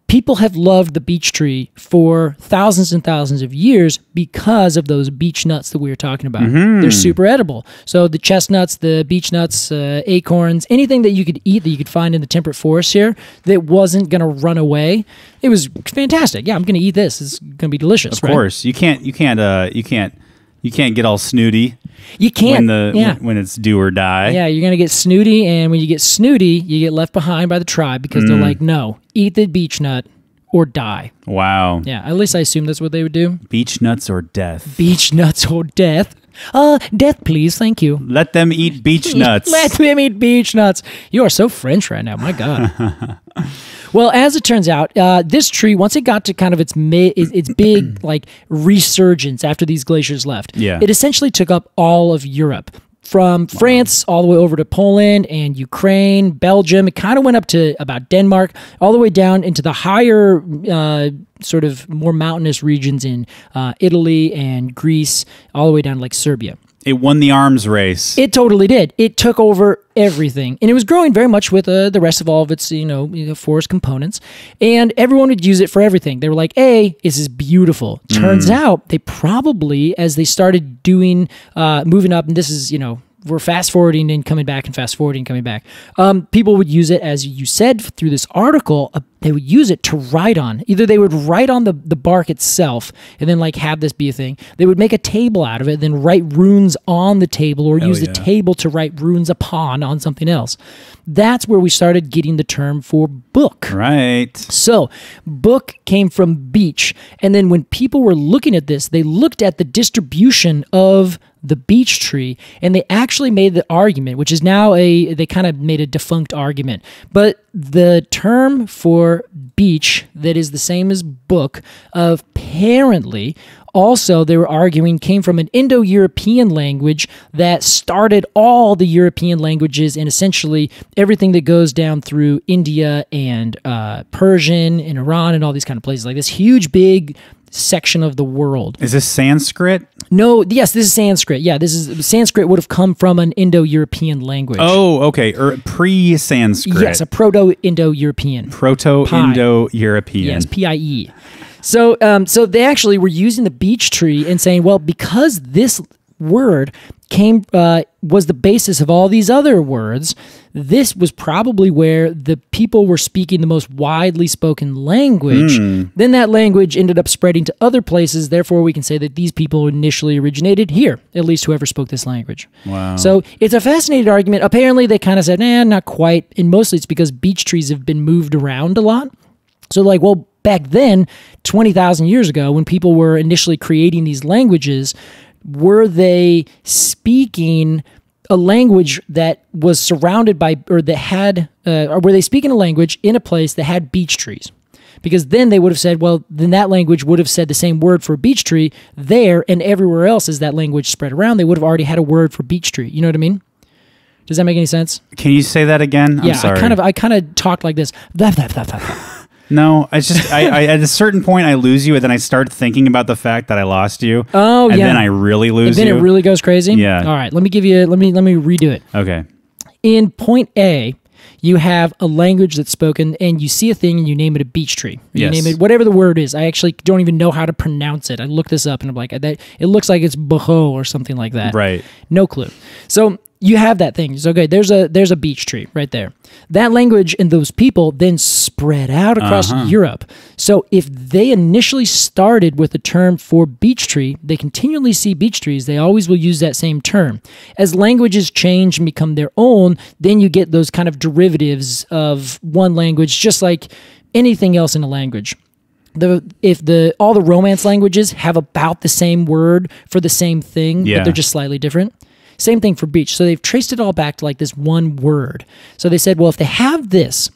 people have loved the beech tree for thousands and thousands of years because of those beech nuts that we were talking about. They're super edible. So the chestnuts, the beech nuts, acorns, anything that you could eat that you could find in the temperate forest here that wasn't going to run away, it was fantastic. Yeah, I'm going to eat this. It's going to be delicious. Of course, you can't get all snooty. You can't when it's do or die. Yeah, you're gonna get snooty, and when you get snooty, you get left behind by the tribe because they're like, no, eat the beech nut or die. Wow. Yeah, at least I assume that's what they would do. Beech nuts or death. Beech nuts or death. Death, please. Thank you. Let them eat beech nuts. Let them eat beech nuts. You are so French right now. My God. Well, as it turns out, this tree, once it got to kind of its big like resurgence after these glaciers left, it essentially took up all of Europe. From France all the way over to Poland and Ukraine, Belgium. It kind of went up to about Denmark, all the way down into the higher, sort of more mountainous regions in Italy and Greece, all the way down to like Serbia. It won the arms race. It totally did. It took over everything. And it was growing very much with the rest of all of its, forest components. And everyone would use it for everything. They were like, hey, this is beautiful. Turns out they probably, as they started doing, moving up, and this is, we're fast forwarding and coming back and fast forwarding and coming back. People would use it, as you said, through this article, they would use it to write on. Either they would write on the bark itself and then like have this be a thing. They would make a table out of it, then write runes on the table or use the table to write runes upon on something else. That's where we started getting the term for book. Right. So book came from beech. And then when people were looking at this, they looked at the distribution of the beech tree, and they actually made the argument, which is now they kind of made a defunct argument, but the term for beech that is the same as book, apparently also they were arguing came from an Indo-European language that started all the European languages and essentially everything that goes down through India and Persian and Iran and all these kind of places, like this huge big section of the world. Is this Sanskrit? No, yes, this is Sanskrit. Yeah, Sanskrit would have come from an Indo-European language. Oh, okay. Pre-Sanskrit. Yes, a Proto-Indo-European. Proto-Indo-European. Yes, PIE. So they actually were using the beech tree and saying, well, because this word was the basis of all these other words, this was probably where the people were speaking the most widely spoken language. Then that language ended up spreading to other places. Therefore, we can say that these people initially originated here, at least whoever spoke this language. Wow. So it's a fascinating argument. Apparently, they kind of said, not quite. And mostly it's because beech trees have been moved around a lot. So like, well, back then, 20,000 years ago, when people were initially creating these languages, were they speaking a language that was surrounded by, or that had, or were they speaking a language in a place that had beech trees? Because then they would have said, well, then that language would have said the same word for beech tree there, and everywhere else as that language spread around, they would have already had a word for beech tree. You know what I mean? Does that make any sense? Can you say that again? Yeah, I'm sorry. I kind of talked like this. No, I at a certain point I lose you, and then I start thinking about the fact that I lost you. Oh, and yeah. then I really lose you. you. Then it really goes crazy? Yeah. All right, let me redo it. Okay. In point A, you have a language that's spoken, and you see a thing and you name it a beech tree. You Yes. name it whatever the word is. I actually don't even know how to pronounce it. I looked this up and I'm like, it looks like it's boho or something like that. Right. No clue. So you have that thing. So, okay, there's a beech tree right there. That language and those people then spread out across Europe. So if they initially started with a term for beech tree, they continually see beech trees. They always will use that same term. As languages change and become their own, then you get those kind of derivatives of one language, just like anything else in a language. All the Romance languages have about the same word for the same thing, but they're just slightly different. Same thing for beech. So they've traced it all back to like this one word. So they said, well, if they have this,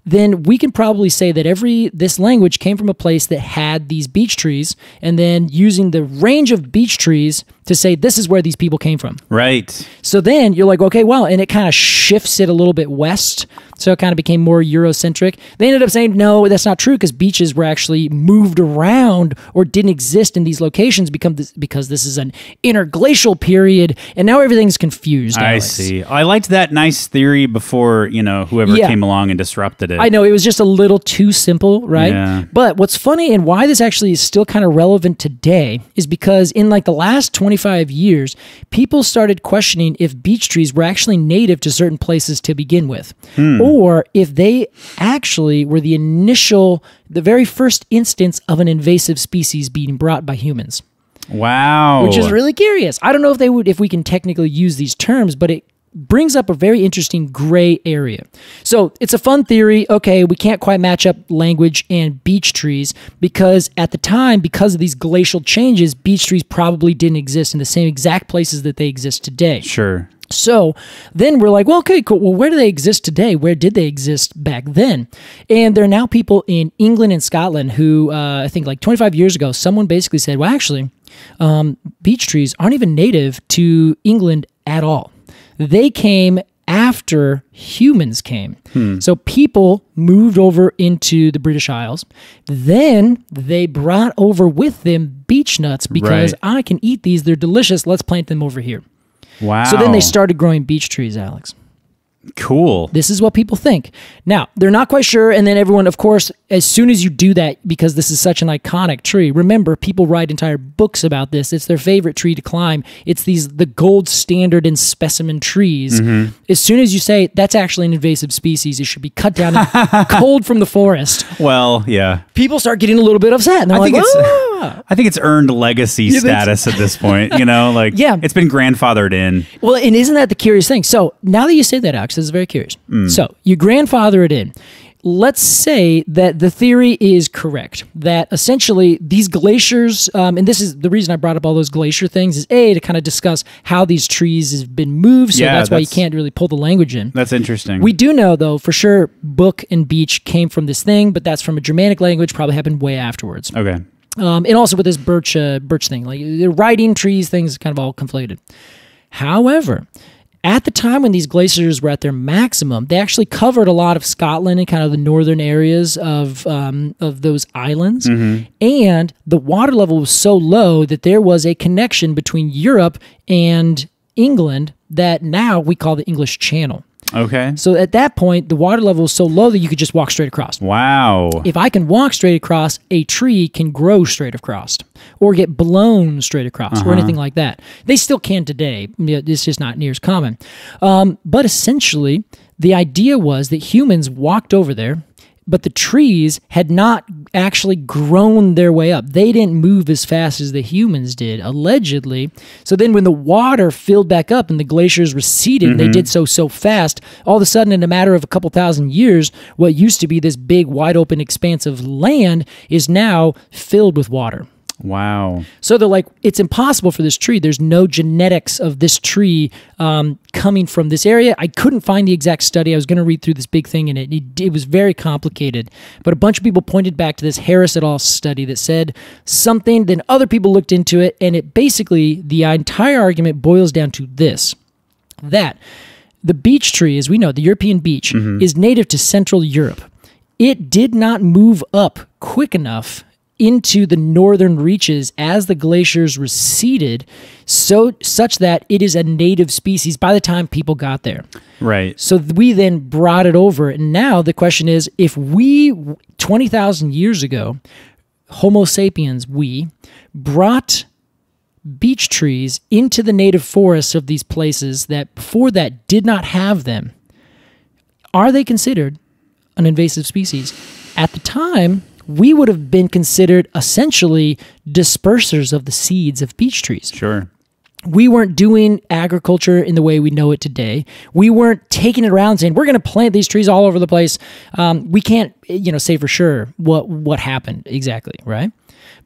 then we can probably say that this language came from a place that had these beech trees, and then using the range of beech trees to say this is where these people came from. Right. So then you're like, okay, well, and it kind of shifts it a little bit west. So it kind of became more Eurocentric. They ended up saying, no, that's not true, because beeches were actually moved around or didn't exist in these locations because this is an interglacial period, and now everything's confused. I Alex. see. I liked that nice theory before, whoever came along and disrupted it. I know, it was just a little too simple, right? Yeah. But what's funny and why this actually is still kind of relevant today is because in like the last 25 years, people started questioning if beech trees were actually native to certain places to begin with. Or if they actually were the very first instance of an invasive species being brought by humans. Wow. Which is really curious. I don't know if we can technically use these terms, but it brings up a very interesting gray area. So it's a fun theory. Okay, we can't quite match up language and beech trees because at the time, because of these glacial changes, beech trees probably didn't exist in the same exact places that they exist today. Sure. So then we're like, well, okay, cool. Well, where do they exist today? Where did they exist back then? And there are now people in England and Scotland who, I think like 25 years ago, someone basically said, well, actually, beech trees aren't even native to England at all. They came after humans came. So people moved over into the British Isles. Then they brought over with them beech nuts because I can eat these. They're delicious. Let's plant them over here. Wow. So then they started growing beech trees, Alex. Cool. This is what people think. Now, they're not quite sure, and then everyone, of course, as soon as you do that, because this is such an iconic tree, remember, people write entire books about this. It's their favorite tree to climb. It's the gold standard in specimen trees. As soon as you say, that's actually an invasive species, it should be cut down and culled from the forest, Well, yeah. people start getting a little bit upset. And they're I think it's earned legacy status at this point, Yeah. It's been grandfathered in. Well, and isn't that the curious thing? So now that you say that, Alex, this is very curious. So you grandfather it in. Let's say that the theory is correct, that essentially these glaciers, and this is the reason I brought up all those glacier things, is A, to kind of discuss how these trees have been moved, so that's why you can't really pull the language in. That's interesting. We do know, though, for sure, book and beech came from this thing, but that's from a Germanic language, probably happened way afterwards. Okay. And also with this birch thing, like the writing trees, things kind of all conflated. However, at the time when these glaciers were at their maximum, they actually covered a lot of Scotland and kind of the northern areas of those islands. And the water level was so low that there was a connection between Europe and England that now we call the English Channel. Okay. So at that point, the water level was so low that you could just walk straight across. Wow. If I can walk straight across, a tree can grow straight across or get blown straight across or anything like that. They still can today. It's just not near as common. But essentially, the idea was that humans walked over there, but the trees had not actually grown their way up. They didn't move as fast as the humans did, allegedly. So then when the water filled back up and the glaciers receded, they did so fast, all of a sudden in a matter of a couple thousand years, what used to be this big, wide open expanse of land is now filled with water. Wow. So they're like, it's impossible for this tree. There's no genetics of this tree coming from this area. I couldn't find the exact study. I was going to read through this big thing, and it was very complicated. But a bunch of people pointed back to this Harris et al. Study that said something. Then other people looked into it, and it basically, the entire argument boils down to this, that the beech tree, as we know, the European beech, is native to Central Europe. It did not move up quick enough into the northern reaches as the glaciers receded, such that it is a native species by the time people got there. Right. So we then brought it over. And now the question is, if we, 20,000 years ago, Homo sapiens, we brought beech trees into the native forests of these places that before that did not have them, are they considered an invasive species? At the time, we would have been considered essentially dispersers of the seeds of beech trees. Sure. We weren't doing agriculture in the way we know it today. We weren't taking it around saying, we're going to plant these trees all over the place. We can't, say for sure what happened exactly, right?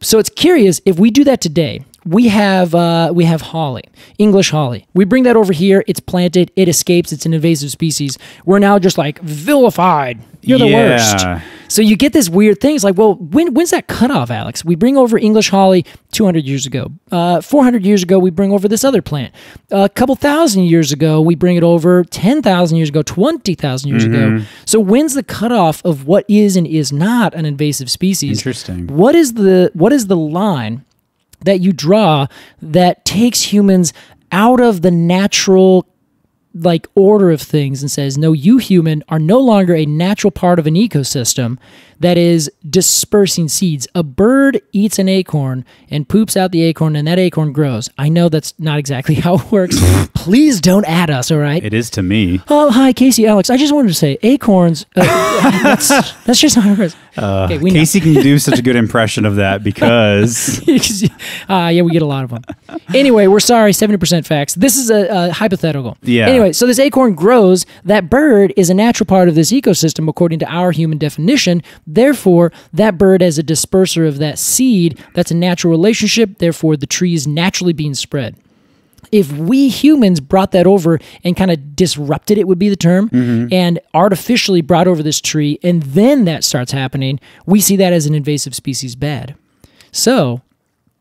So it's curious, if we do that today, we have holly, English holly. We bring that over here, it's planted, it escapes, it's an invasive species. We're now just like vilified. You're the worst. So you get this weird thing. It's like, well, when's that cutoff, Alex? We bring over English holly 200 years ago. 400 years ago, we bring over this other plant. A couple thousand years ago, we bring it over 10,000 years ago, 20,000 years ago. So when's the cutoff of what is and is not an invasive species? Interesting. What is the line that you draw that takes humans out of the natural order of things and says, no, you human are no longer a natural part of an ecosystem that is dispersing seeds. A bird eats an acorn and poops out the acorn, and that acorn grows. I know that's not exactly how it works. Please don't add us, all right? It is to me. Oh, hi, Casey, Alex. I just wanted to say acorns, that's just not how it works. Okay, Casey can do such a good impression of that because... yeah, we get a lot of them. Anyway, we're sorry, 70% facts. This is a hypothetical. Yeah. Anyway, so this acorn grows. That bird is a natural part of this ecosystem according to our human definition. Therefore, that bird as a disperser of that seed, that's a natural relationship. Therefore, the tree is naturally being spread. If we humans brought that over and kind of disrupted it, would be the term, and artificially brought over this tree, and then that starts happening, we see that as an invasive species bad. So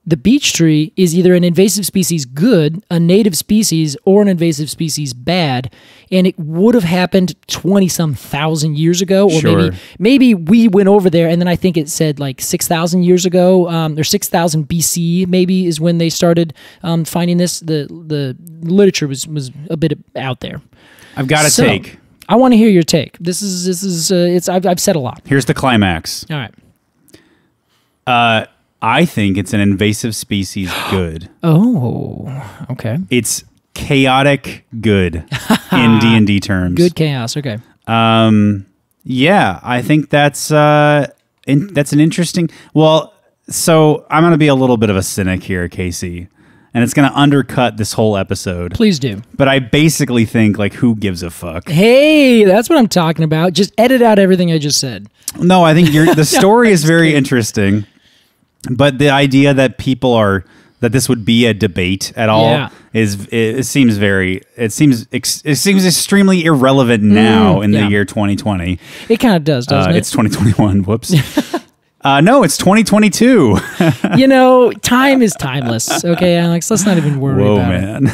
the beech tree is either an invasive species good, a native species, or an invasive species bad, and it would have happened 20-some thousand years ago, or maybe we went over there, and then I think it said like 6,000 years ago, or 6,000 BC maybe is when they started finding this. The literature was a bit out there. I've got a take. I want to hear your take. This is I've said a lot. Here's the climax. All right. I think it's an invasive species good. Oh, okay. It's chaotic good in D&D terms. Good chaos, okay. Yeah, I think that's an interesting... Well, so I'm going to be a little bit of a cynic here, Casey, and it's going to undercut this whole episode. Please do. But I basically think, who gives a fuck? Hey, that's what I'm talking about. Just edit out everything I just said. No, I think the story is very interesting. But the idea that that this would be a debate at all seems extremely irrelevant now in the year 2020. It kind of does, doesn't it? It's 2021. Whoops. No, it's 2022. Time is timeless. Okay, Alex, let's not even worry about it. Man.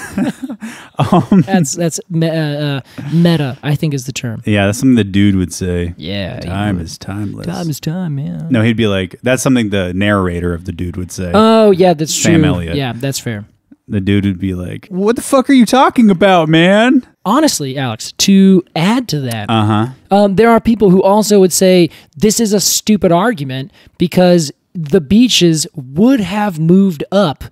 That's meta, I think is the term. Yeah, that's something the dude would say. Yeah. Time is timeless. Time is time, yeah. No, he'd be like, that's something the narrator of the dude would say. Oh, yeah, that's true. Sam Elliott. Yeah, that's fair. The dude would be like, what the fuck are you talking about, man? Honestly, Alex, to add to that, there are people who also would say this is a stupid argument because the beaches would have moved up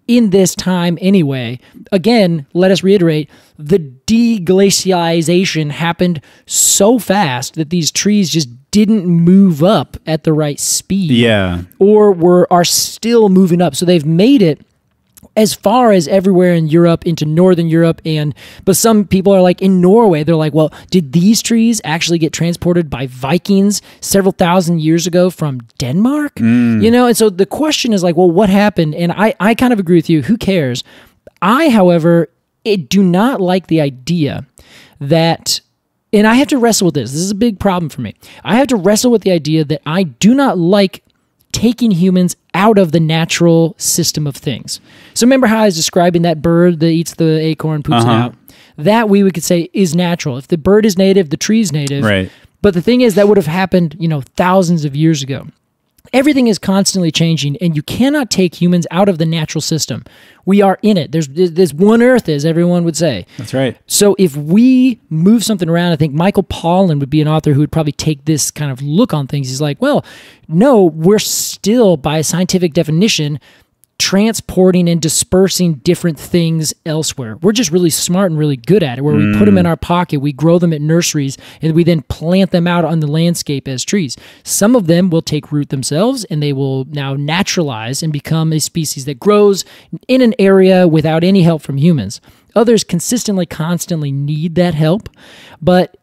in this time anyway. Again, let us reiterate, the deglaciation happened so fast that these trees just didn't move up at the right speed. Yeah. Or are still moving up. So they've made it as far as everywhere in Europe, into Northern Europe, but some people are like in Norway, they're like, well, did these trees actually get transported by Vikings several thousand years ago from Denmark? And so the question is like, well, what happened? And I kind of agree with you. Who cares? I, however, do not like the idea that, and I have to wrestle with this. This is a big problem for me. I have to wrestle with the idea that I do not like taking humans out of the natural system of things. So remember how I was describing that bird that eats the acorn, poops it out? That we could say is natural. If the bird is native, the tree is native. Right. But the thing is that would have happened, thousands of years ago. Everything is constantly changing, and you cannot take humans out of the natural system. We are in it. There's one Earth, as everyone would say. That's right. So if we move something around, I think Michael Pollan would be an author who would probably take this kind of look on things. He's like, well, no, we're still, by scientific definition, transporting and dispersing different things elsewhere. We're just really smart and really good at it, where we put them in our pocket, we grow them at nurseries, and we then plant them out on the landscape as trees. Some of them will take root themselves, and they will now naturalize and become a species that grows in an area without any help from humans. Others consistently, constantly need that help, but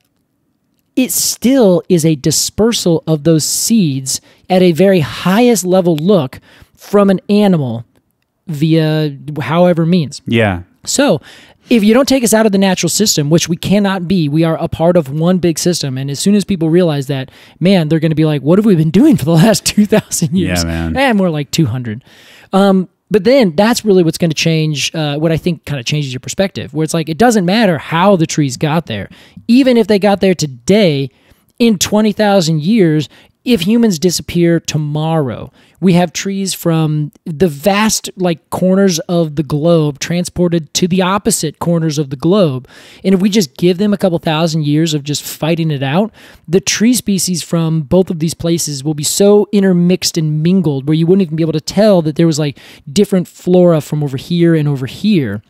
it still is a dispersal of those seeds at a very highest level look from an animal via however means. Yeah. So if you don't take us out of the natural system, which we cannot be, we are a part of one big system. And as soon as people realize that, man, they're going to be like, what have we been doing for the last 2,000 years? Yeah, man. And more like 200. But then that's really what's going to change, what I think kind of changes your perspective, where it's like, it doesn't matter how the trees got there. Even if they got there today, in 20,000 years, if humans disappear tomorrow, we have trees from the vast corners of the globe transported to the opposite corners of the globe. And if we just give them a couple thousand years of just fighting it out, the tree species from both of these places will be so intermixed and mingled where you wouldn't even be able to tell that there was different flora from over here and over here.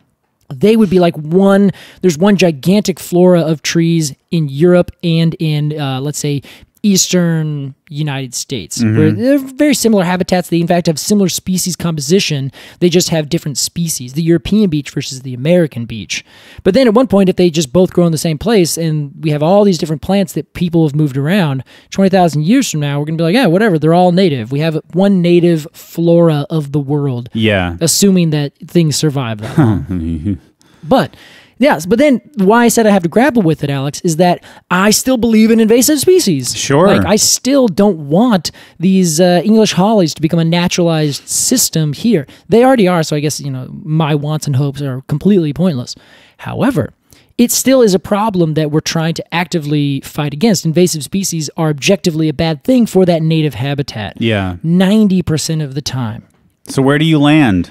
They would be there's one gigantic flora of trees in Europe and in, let's say, eastern United States, where they're very similar habitats. They, in fact, have similar species composition. They just have different species, the European beech versus the American beech. But then at one point, if they just both grow in the same place and we have all these different plants that people have moved around, 20,000 years from now, we're going to be like, yeah, whatever, they're all native. We have one native flora of the world. Yeah. Assuming that things survive that long. But yes, but then why I said I have to grapple with it, Alex, is that I still believe in invasive species. Sure. I still don't want these English hollies to become a naturalized system here. They already are, so I guess, my wants and hopes are completely pointless. However, it still is a problem that we're trying to actively fight against. Invasive species are objectively a bad thing for that native habitat. Yeah. 90% of the time. So where do you land?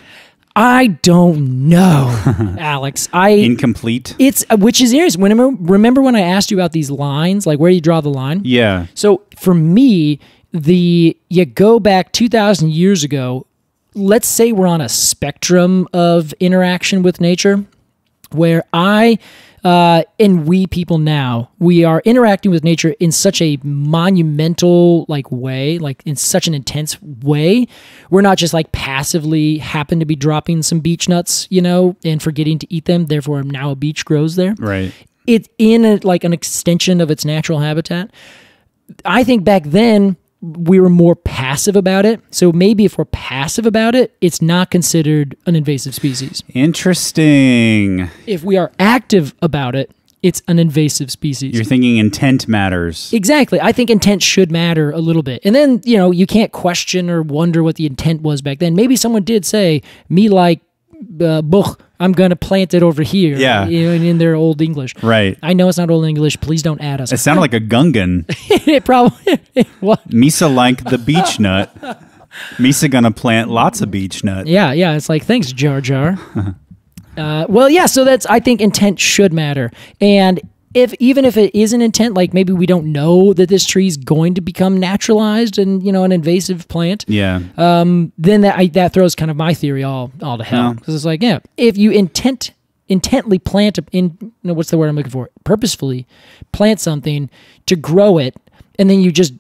I don't know, Alex. Incomplete? Which is interesting. Remember when I asked you about these lines, where do you draw the line? Yeah. So for me, you go back 2,000 years ago, let's say we're on a spectrum of interaction with nature, where and we people now, we are interacting with nature in such a monumental way, in such an intense way. We're not just passively happen to be dropping some beech nuts, and forgetting to eat them. Therefore, now a beech grows there. Right. It's in an extension of its natural habitat. I think back then we were more passive about it. So maybe if we're passive about it, it's not considered an invasive species. Interesting. If we are active about it, it's an invasive species. You're thinking intent matters. Exactly. I think intent should matter a little bit. And then, you can't question or wonder what the intent was back then. Maybe someone did say, I'm going to plant it over here. Yeah. In their old English. Right. I know it's not old English. Please don't add us. It sounded like a Gungan. It probably was. Misa like the beech nut. Misa gonna plant lots of beech nut. Yeah. It's thanks, Jar Jar. So I think intent should matter. And even if it is an intent, maybe we don't know that this tree is going to become naturalized and, an invasive plant. Yeah. Then that throws kind of my theory all to hell. Because it's if you intently plant, what's the word I'm looking for? Purposefully plant something to grow it, and then you just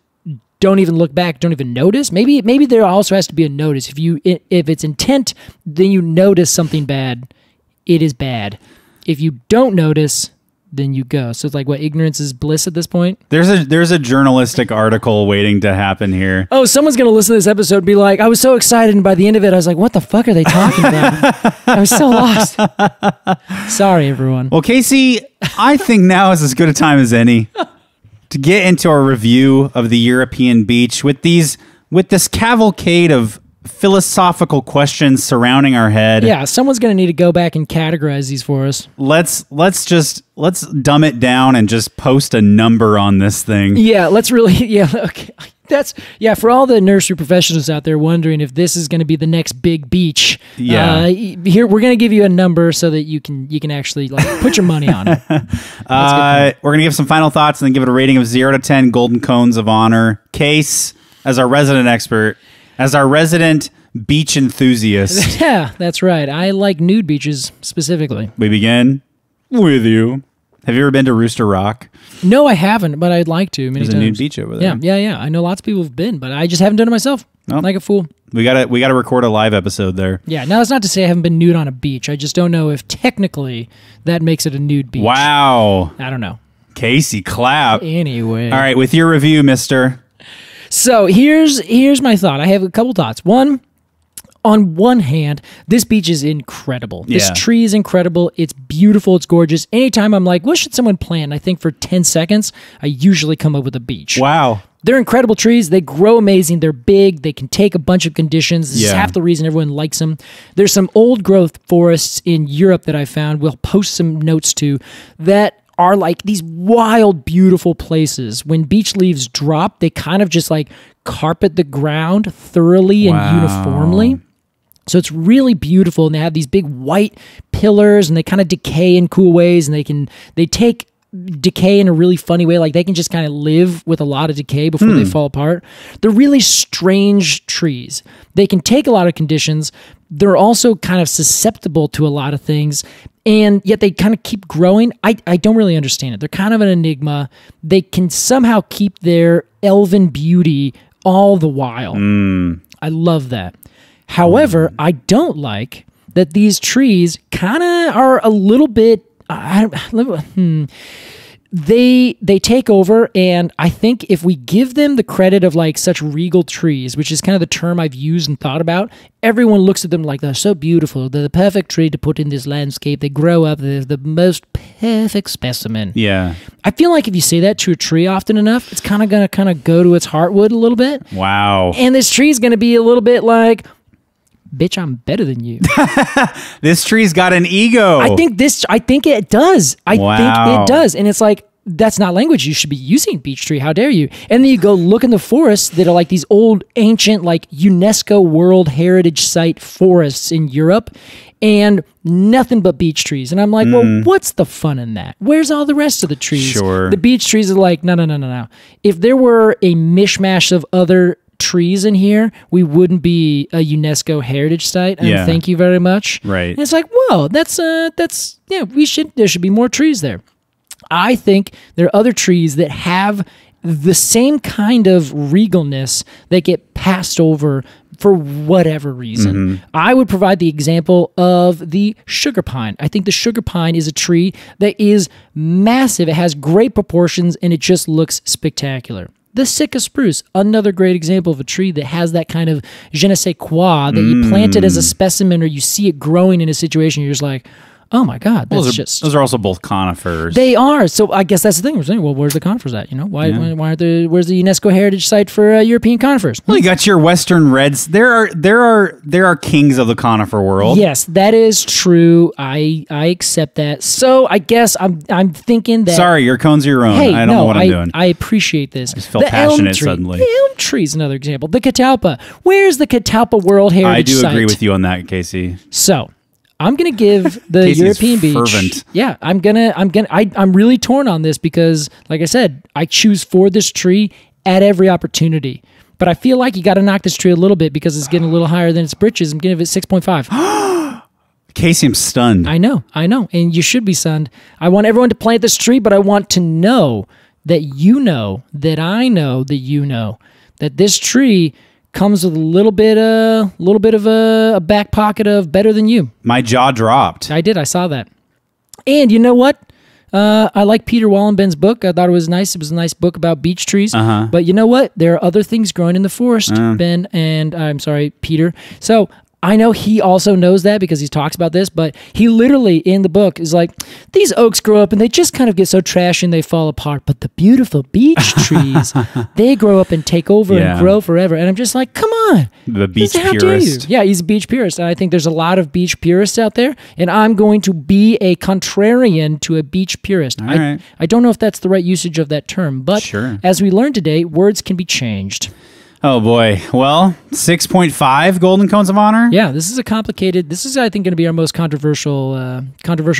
don't even look back, don't even notice. Maybe there also has to be a notice. If it's intent, then you notice something bad. It is bad. If you don't notice, then you go. So it's ignorance is bliss at this point. There's a journalistic article waiting to happen here. Oh, someone's going to listen to this episode and be like, I was so excited, and by the end of it, I was like, what the fuck are they talking about? I was so lost. Sorry, everyone. Well, Casey, I think now is as good a time as any to get into our review of the European beech with this cavalcade of philosophical questions surrounding our head. Yeah, someone's going to need to go back and categorize these for us. Let's dumb it down and just post a number on this thing. Yeah, okay. For all the nursery professionals out there wondering if this is going to be the next big beech. Yeah. Here we're going to give you a number so that you can actually like put your money on it. We're going to give some final thoughts and then give it a rating of 0 to 10 golden cones of honor. Case, as our resident expert, as our resident beech enthusiast. Yeah, that's right. I like nude beaches specifically. We begin with you. Have you ever been to Rooster Rock? No, I haven't, but I'd like to. Many There's times. a nude beach over there. Yeah. I know lots of people have been, but I just haven't done it myself. Nope. Like a fool. We gotta record a live episode there. Yeah. Now that's not to say I haven't been nude on a beach. I just don't know if technically that makes it a nude beach. Wow. I don't know. Casey Clapp. Anyway. All right, with your review, mister. So here's my thought. I have a couple thoughts. One. On one hand, this beach is incredible. This tree is incredible. It's beautiful. It's gorgeous. Anytime I'm like, what should someone plant? I think for 10 seconds, I usually come up with a beech. Wow. They're incredible trees. They grow amazing. They're big. They can take a bunch of conditions. This is half the reason everyone likes them. There's some old growth forests in Europe that I found. We'll post some notes to that are like these wild, beautiful places. When beech leaves drop, they kind of just like carpet the ground thoroughly and uniformly. So it's really beautiful, and they have these big white pillars, and they kind of decay in cool ways, and they take decay in a really funny way. Like they can just kind of live with a lot of decay before they fall apart. They're really strange trees. They can take a lot of conditions. They're also kind of susceptible to a lot of things, and yet they kind of keep growing. I don't really understand it. They're kind of an enigma. They can somehow keep their elven beauty all the while. I love that. However, I don't like that these trees kind of are a little bit. They take over, and I think if we give them the credit of like such regal trees, which is kind of the term I've used and thought about, everyone looks at them like they're so beautiful. They're the perfect tree to put in this landscape. They grow up. They're the most perfect specimen. Yeah. I feel like if you say that to a tree often enough, it's kind of going to go to its heartwood a little bit. Wow. And this tree is going to be a little bit like, bitch, I'm better than you. This tree's got an ego. I think it does. I think it does. And it's like, that's not language you should be using, beech tree. How dare you? And then you go look in the forests that are like these old, ancient, like UNESCO World Heritage Site forests in Europe, and nothing but beech trees. And I'm like, well, what's the fun in that? Where's all the rest of the trees? Sure. The beech trees are like, no. If there were a mishmash of other trees in here, we wouldn't be a UNESCO heritage site. And thank you very much. Right. And it's like, whoa, there should be more trees there. I think there are other trees that have the same kind of regalness that get passed over for whatever reason. I would provide the example of the sugar pine. I think the sugar pine is a tree that is massive. It has great proportions, and it just looks spectacular. The Sitka spruce, another great example of a tree that has that kind of je ne sais quoi that you plant it as a specimen, or you see it growing in a situation, you're just like, oh my God, those are also both conifers. They are. So I guess that's the thing. We're saying, well, where's the conifers at? You know, why aren't where's the UNESCO heritage site for European conifers? Well, you got your Western reds. There are kings of the conifer world. Yes, that is true. I accept that. So I guess I'm thinking that. Sorry, your cones are your own. I don't know what I'm doing. I appreciate this. I just felt passionate suddenly. The elm tree is another example. The catalpa. Where's the catalpa World Heritage Site? I do agree with you on that, Casey. So I'm gonna give the European beech. Fervent. Yeah, I'm really torn on this because, like I said, I choose for this tree at every opportunity. But I feel like you got to knock this tree a little bit because it's getting a little higher than its britches. I'm giving it 6.5. Casey, I'm stunned. I know, and you should be stunned. I want everyone to plant this tree, but I want to know that you know that I know that you know that this tree comes with a little bit of a back pocket of better than you. My jaw dropped. I did. I saw that. And you know what? I like Peter Wallenben's book. I thought it was nice. It was a nice book about beech trees. But you know what? There are other things growing in the forest, Ben, and I'm sorry, Peter. So I know he also knows that because he talks about this, but he literally in the book is like, these oaks grow up and they just kind of get so trashy and they fall apart. But the beautiful beech trees, they grow up and take over and grow forever. And I'm just like, come on. The beech How dare purist. you? Yeah, he's a beech purist. And I think there's a lot of beech purists out there. And I'm going to be a contrarian to a beech purist. right. I don't know if that's the right usage of that term, but Sure. as we learned today, words can be changed. Oh boy. Well, 6.5 Golden Cones of Honor. Yeah, this is a complicated. This is, I think, going to be our most controversial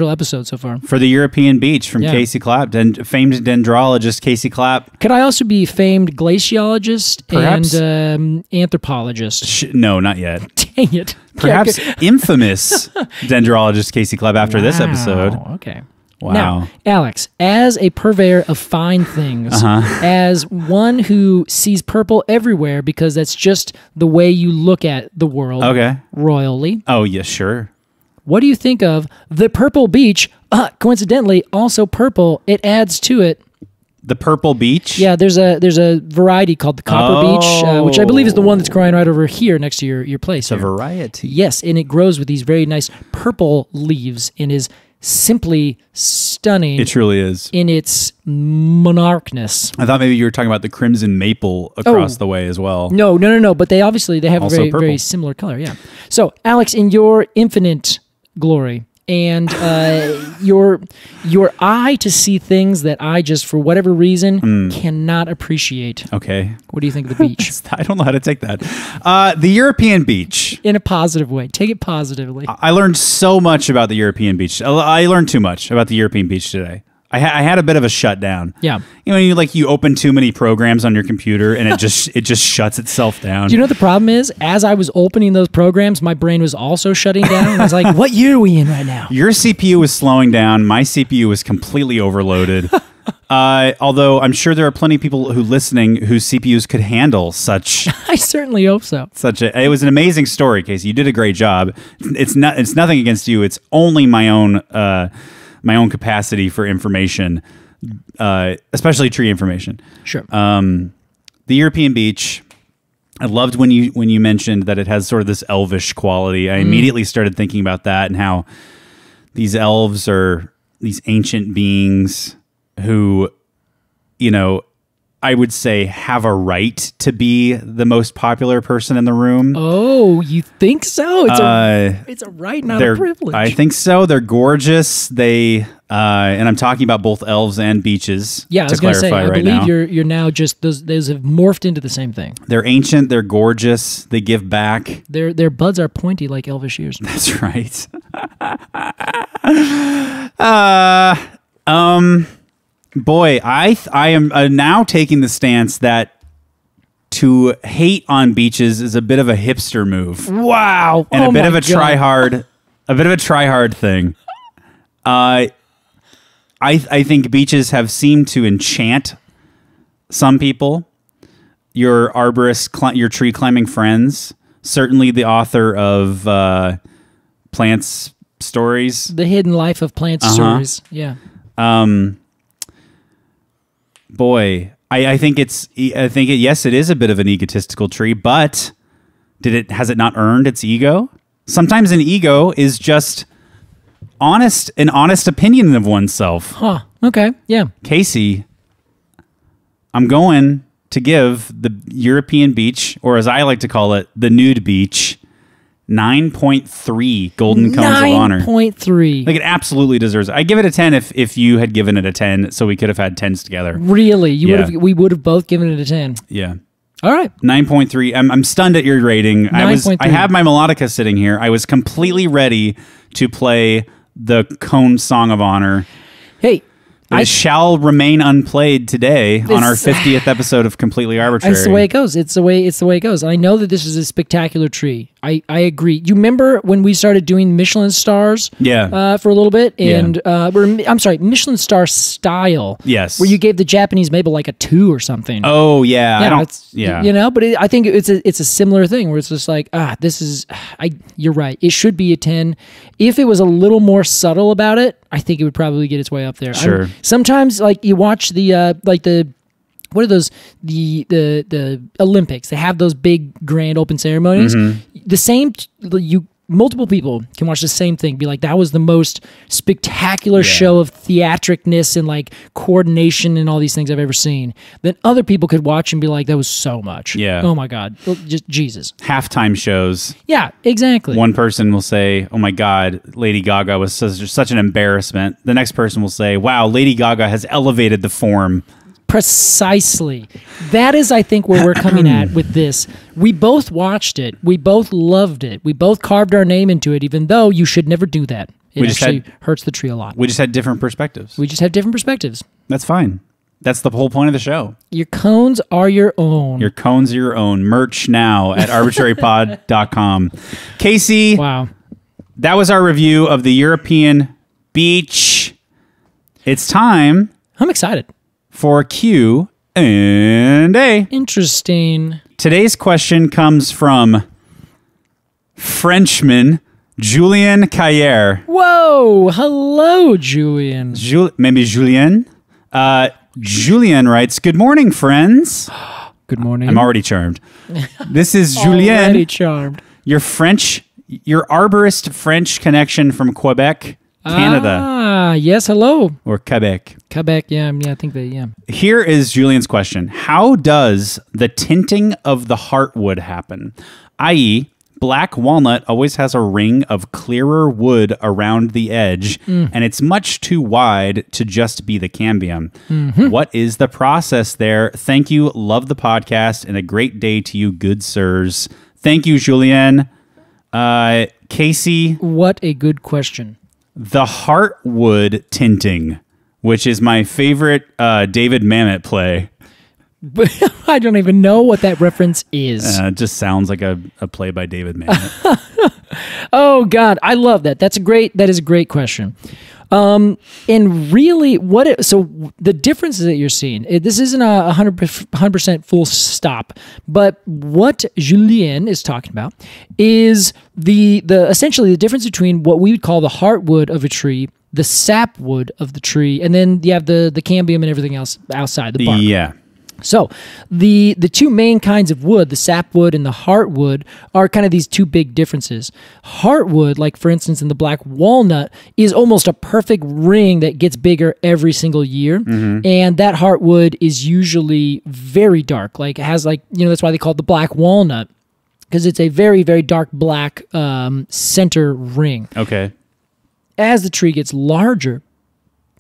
episode so far. For the European Beech from Yeah. Casey Clapp, famed dendrologist Casey Clapp. Could I also be famed glaciologist Perhaps. and anthropologist? No, not yet. Dang it. Perhaps infamous dendrologist Casey Clapp after this episode. Okay. Wow. Now, Alex, as a purveyor of fine things, as one who sees purple everywhere because that's just the way you look at the world royally, Oh, yeah, sure. what do you think of the purple beech? Coincidentally, also purple. It adds to it. The purple beech? Yeah, there's a variety called the copper beech, which I believe is the one that's growing right over here next to your place. It's a here. variety. Yes, and it grows with these very nice purple leaves and is simply stunning. It truly is. In its monarchness. I thought maybe you were talking about the crimson maple across the way as well. No. But they have Also a very, purple. very similar color. Yeah. So, Alex, in your infinite glory and your eye to see things that I just, for whatever reason, cannot appreciate. Okay. What do you think of the beech? I don't know how to take that. The European beech. In a positive way. Take it positively. I learned so much about the European beech. I learned too much about the European beech today. I had a bit of a shutdown. Yeah. You know, you open too many programs on your computer and it just shuts itself down. Do you know what the problem is? As I was opening those programs, my brain was also shutting down. And I was like, what year are we in right now? Your CPU was slowing down. My CPU was completely overloaded. Although I'm sure there are plenty of people listening whose CPUs could handle such. I certainly hope so. It was an amazing story, Casey. You did a great job. It's nothing against you. It's only my own capacity for information, especially tree information. Sure. The European beech. I loved when you mentioned that it has sort of this elvish quality. I immediately started thinking about that and how these elves are these ancient beings who, I would say have a right to be the most popular person in the room. Oh, you think so? It's a right, not a privilege. I think so. They're gorgeous. And I'm talking about both elves and beaches. Yeah, I was going to say. I right believe now. you're now just those have morphed into the same thing. They're ancient. They're gorgeous. They give back. Their buds are pointy like elvish ears. That's right. Boy, I am now taking the stance that to hate on beaches is a bit of a hipster move. Wow, And a bit of a try hard thing. I think beaches have seemed to enchant some people. Your arborist, your tree climbing friends, certainly the author of Plants Stories. The Hidden Life of Plants Stories. Yeah. Boy, I think yes, it is a bit of an egotistical tree, but has it not earned its ego? Sometimes an ego is just an honest opinion of oneself. Huh. Okay. Yeah. Casey, I'm going to give the European beech, or as I like to call it, the nude beech, 9.3 Golden Cones of Honor. 9.3. Like, it absolutely deserves it. I'd give it a 10 if you had given it a 10, so we could have had 10s together. Really? Yeah. We would have both given it a 10. Yeah. All right. 9.3. I'm stunned at your rating. 9.3. I have my melodica sitting here. I was completely ready to play the Cone Song of Honor. Hey, It shall remain unplayed today on our 50th episode of Completely Arbortrary. It's the way it goes. It's the way it goes. I know that this is a spectacular tree. I agree. You remember when we started doing Michelin stars? Yeah. For a little bit, and I'm sorry, Michelin star style. Yes. Where you gave the Japanese maple like a 2 or something. Oh yeah. But I think it's a similar thing where it's just like you're right. It should be a 10. If it was a little more subtle about it, I think it would probably get its way up there. Sure. Sometimes like you watch the what are those, the Olympics, they have those big grand open ceremonies. The same, multiple people can watch the same thing, be like, that was the most spectacular show of theatricness and like coordination and all these things I've ever seen. Then other people could watch and be like, that was so much. Yeah. Oh my God. Just Jesus. Halftime shows. Yeah, exactly. One person will say, oh my God, Lady Gaga was such an embarrassment. The next person will say, wow, Lady Gaga has elevated the form. Precisely. That is, I think, where we're coming at with this. We both watched it. We both loved it. We both carved our name into it, even though you should never do that. It actually hurts the tree a lot. We just had different perspectives. We just have different perspectives. That's fine. That's the whole point of the show. Your cones are your own. Your cones are your own. Merch now at arbortrarypod.com. Casey, wow. That was our review of the European Beech. It's time. I'm excited. For Q and A. Interesting. Today's question comes from Frenchman Julien Caillere. Whoa! Hello, Julian. Maybe Julien? Julian writes, good morning, friends. Good morning. I'm already charmed. This is Julien. Already charmed. Your arborist French connection from Quebec, Canada. Ah, yes, hello. Or Quebec. Quebec, yeah, I think they, yeah. Here is Julian's question. How does the tinting of the heartwood happen? I.e., black walnut always has a ring of clearer wood around the edge, and it's much too wide to just be the cambium. What is the process there? Thank you. Love the podcast, and a great day to you, good sirs. Thank you, Julien. Casey. What a good question. The heartwood tinting, which is my favorite David Mamet play. I don't even know what that reference is. It just sounds like a play by David Mamet. Oh God, I love that. That is a great question. And really, so the differences that you're seeing, this isn't a 100% full stop, but what Julien is talking about is the essentially the difference between what we would call the heartwood of a tree, the sapwood of the tree, and then you have the cambium and everything else outside the bark. Yeah. So the two main kinds of wood, the sapwood and the heartwood, are kind of these two big differences. Heartwood, like for instance in the black walnut, is almost a perfect ring that gets bigger every single year. And that heartwood is usually very dark. Like it has that's why they call it the black walnut, because it's a very, very dark black center ring. Okay. As the tree gets larger,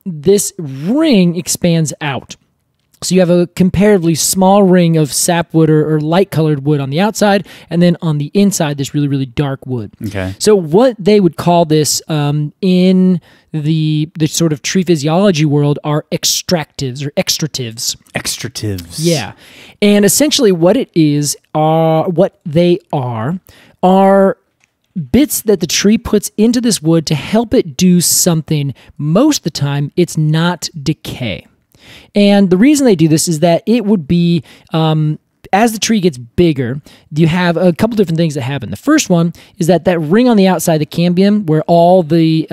this ring expands out. So you have a comparatively small ring of sapwood or light-colored wood on the outside, and then on the inside, this really, really dark wood. Okay. So what they would call this in the sort of tree physiology world are extractives or extratives. Extratives. Yeah. And essentially what they are bits that the tree puts into this wood to help it do something. Most of the time, it's not decay. And the reason they do this is that it would be, as the tree gets bigger, you have a couple different things that happen. The first one is that ring on the outside, the cambium, where all the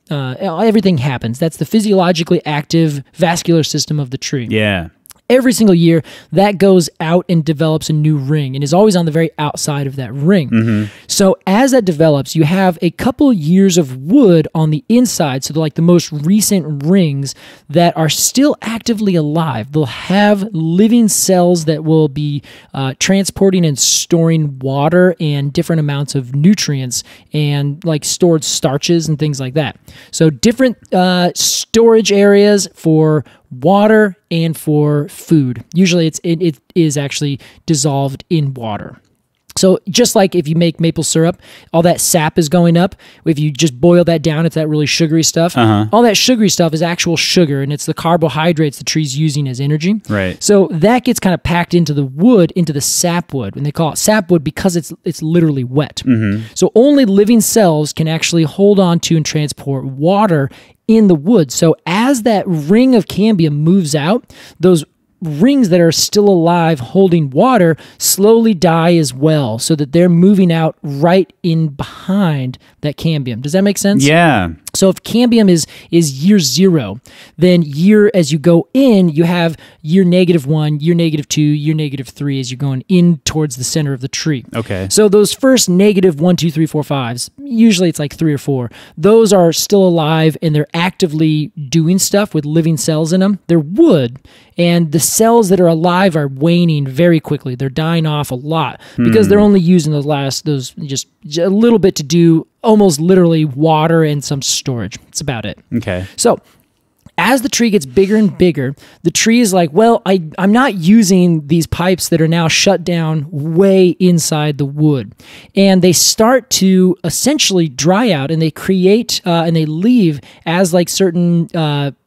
everything happens. That's the physiologically active vascular system of the tree. Yeah. Every single year, that goes out and develops a new ring and is always on the very outside of that ring. So as that develops, you have a couple years of wood on the inside, so they're like the most recent rings that are still actively alive. They'll have living cells that will be transporting and storing water and different amounts of nutrients and like stored starches and things like that. So different storage areas for water and for food. Usually it is actually dissolved in water. So just like if you make maple syrup, all that sap is going up. If you just boil that down, it's that really sugary stuff. All that sugary stuff is actual sugar, and it's the carbohydrates the tree's using as energy. Right. So that gets kind of packed into the wood, into the sapwood, and they call it sapwood because it's literally wet. So only living cells can actually hold on to and transport water in the wood. So as that ring of cambium moves out, those rings that are still alive holding water slowly die as well, so that they're moving out right in behind that cambium. Does that make sense? Yeah. So if cambium is year 0, then year as you go in, you have year -1, year -2, year -3 as you're going in towards the center of the tree. Okay. So those first -1, 2, 3, 4, 5s, usually it's like 3 or 4, those are still alive and they're actively doing stuff with living cells in them. They're wood, and the cells that are alive are waning very quickly. They're dying off a lot because they're only using those just a little bit to do almost literally water and some storage. That's about it. Okay. So as the tree gets bigger and bigger, the tree is like, well, I'm not using these pipes that are now shut down way inside the wood. And they start to essentially dry out, and they create and they leave as like certain